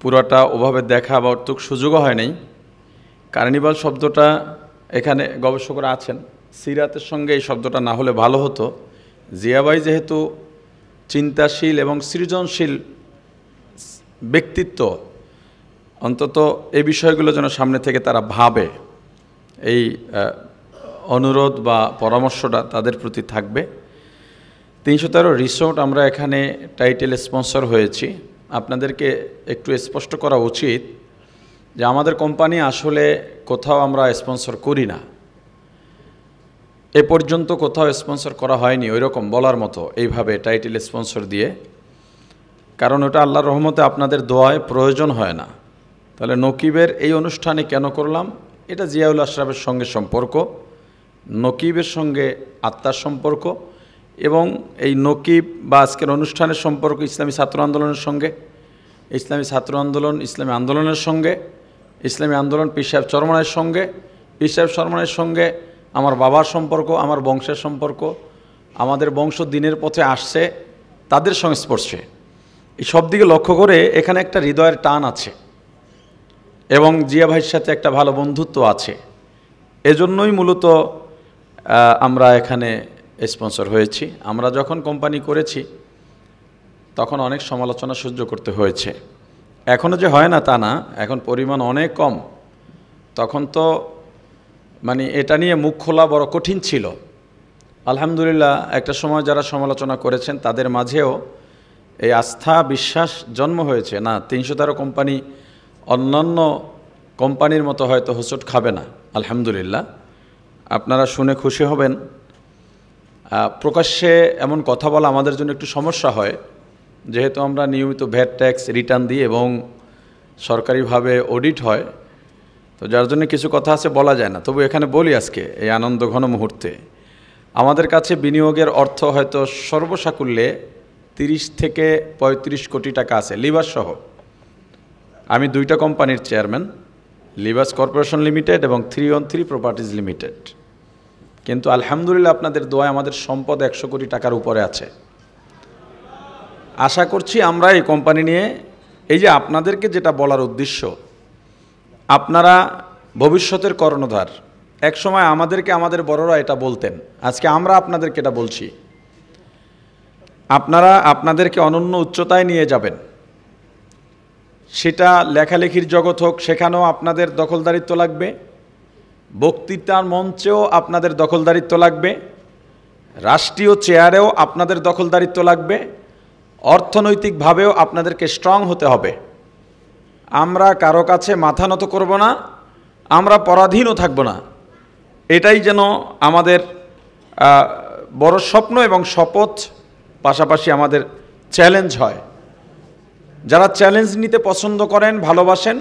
পুরোটা ওভাবে দেখা বা অর্থক সুযোগও হয় নাই। কার্নিভাল শব্দটা এখানে গবেষকরা আছেন, সিরাতের সঙ্গে এই শব্দটা না হলে ভালো হতো। জিয়াবাই যেহেতু চিন্তাশীল এবং সৃজনশীল ব্যক্তিত্ব, অন্তত এই বিষয়গুলো যেন সামনে থেকে তারা ভাবে, এই অনুরোধ বা পরামর্শটা তাদের প্রতি থাকবে। 313 রিসোর্ট আমরা এখানে টাইটেল স্পন্সর হয়েছি। আপনাদেরকে একটু স্পষ্ট করা উচিত যে আমাদের কোম্পানি আসলে কোথাও আমরা স্পন্সর করি না, এ পর্যন্ত কোথাও স্পন্সর করা হয়নি ওইরকম বলার মতো এইভাবে টাইটেল স্পন্সর দিয়ে, কারণ ওটা আল্লাহর রহমতে আপনাদের দোয়ায় প্রয়োজন হয় না। তাহলে নকিবের এই অনুষ্ঠানে কেন করলাম? এটা জিয়াউল আশরাফের সঙ্গে সম্পর্ক, নকিবের সঙ্গে আত্মার সম্পর্ক, এবং এই নকিব বা আজকের অনুষ্ঠানের সম্পর্ক ইসলামী ছাত্র আন্দোলনের সঙ্গে, ইসলামী ছাত্র আন্দোলন ইসলামী আন্দোলনের সঙ্গে, ইসলামী আন্দোলন পীর সাহেব চরমনায়ের সঙ্গে, পীর সাহেব চরমনায়ের সঙ্গে আমার বাবার সম্পর্ক, আমার বংশের সম্পর্ক, আমাদের বংশ দিনের পথে আসছে তাদের সংস্পর্শে, এই সব দিকে লক্ষ্য করে এখানে একটা হৃদয়ের টান আছে এবং জিয়া ভাইয়ের সাথে একটা ভালো বন্ধুত্ব আছে। এজন্যই মূলত আমরা এখানে স্পন্সর হয়েছি। আমরা যখন কোম্পানি করেছি তখন অনেক সমালোচনা সহ্য করতে হয়েছে, এখনও যে হয় না তা না, এখন পরিমাণ অনেক কম। তখন তো মানে এটা নিয়ে মুখ খোলা বড় কঠিন ছিল। আলহামদুলিল্লাহ একটা সময় যারা সমালোচনা করেছেন তাদের মাঝেও এই আস্থা বিশ্বাস জন্ম হয়েছে, না 313 কোম্পানি অন্যান্য কোম্পানির মতো হয়তো হোঁচট খাবে না। আলহামদুলিল্লাহ, আপনারা শুনে খুশি হবেন। প্রকাশ্যে এমন কথা বলা আমাদের জন্য একটু সমস্যা হয়, যেহেতু আমরা নিয়মিত ভ্যাট ট্যাক্স রিটার্ন দিই এবং সরকারিভাবে অডিট হয়, তো যার জন্য কিছু কথা আছে বলা যায় না। তবু এখানে বলি আজকে এই আনন্দঘন মুহূর্তে, আমাদের কাছে বিনিয়োগের অর্থ হয়তো সর্বসাকুল্যে 30 থেকে 35 কোটি টাকা আছে লিভাস সহ। আমি 2টা কোম্পানির চেয়ারম্যান, লিভাস কর্পোরেশন লিমিটেড এবং 3on3 প্রপার্টিজ লিমিটেড। কিন্তু আলহামদুলিল্লাহ আপনাদের দোয়ায় আমাদের সম্পদ 100 কোটি টাকার উপরে আছে। আশা করছি আমরা এই কোম্পানি নিয়ে, এই যে আপনাদেরকে যেটা বলার উদ্দেশ্য, আপনারা ভবিষ্যতের কর্ণধার। এক সময় আমাদেরকে আমাদের বড়রা এটা বলতেন, আজকে আমরা আপনাদেরকে এটা বলছি। আপনারা আপনাদেরকে অনন্য উচ্চতায় নিয়ে যাবেন, সেটা লেখালেখির জগৎ হোক, সেখানেও আপনাদের দখলদারিত্ব লাগবে, বক্তৃতার মঞ্চেও আপনাদের দখলদারিত্ব লাগবে, রাষ্ট্রীয় চেয়ারেও আপনাদের দখলদারিত্ব লাগবে, অর্থনৈতিকভাবেও আপনাদেরকে স্ট্রং হতে হবে। আমরা কারো কাছে মাথা নত করব না, আমরা পরাধীনও থাকব না। এটাই যেন আমাদের বড় স্বপ্ন এবং শপথ, পাশাপাশি আমাদের চ্যালেঞ্জ হয়। যারা চ্যালেঞ্জ নিতে পছন্দ করেন, ভালোবাসেন,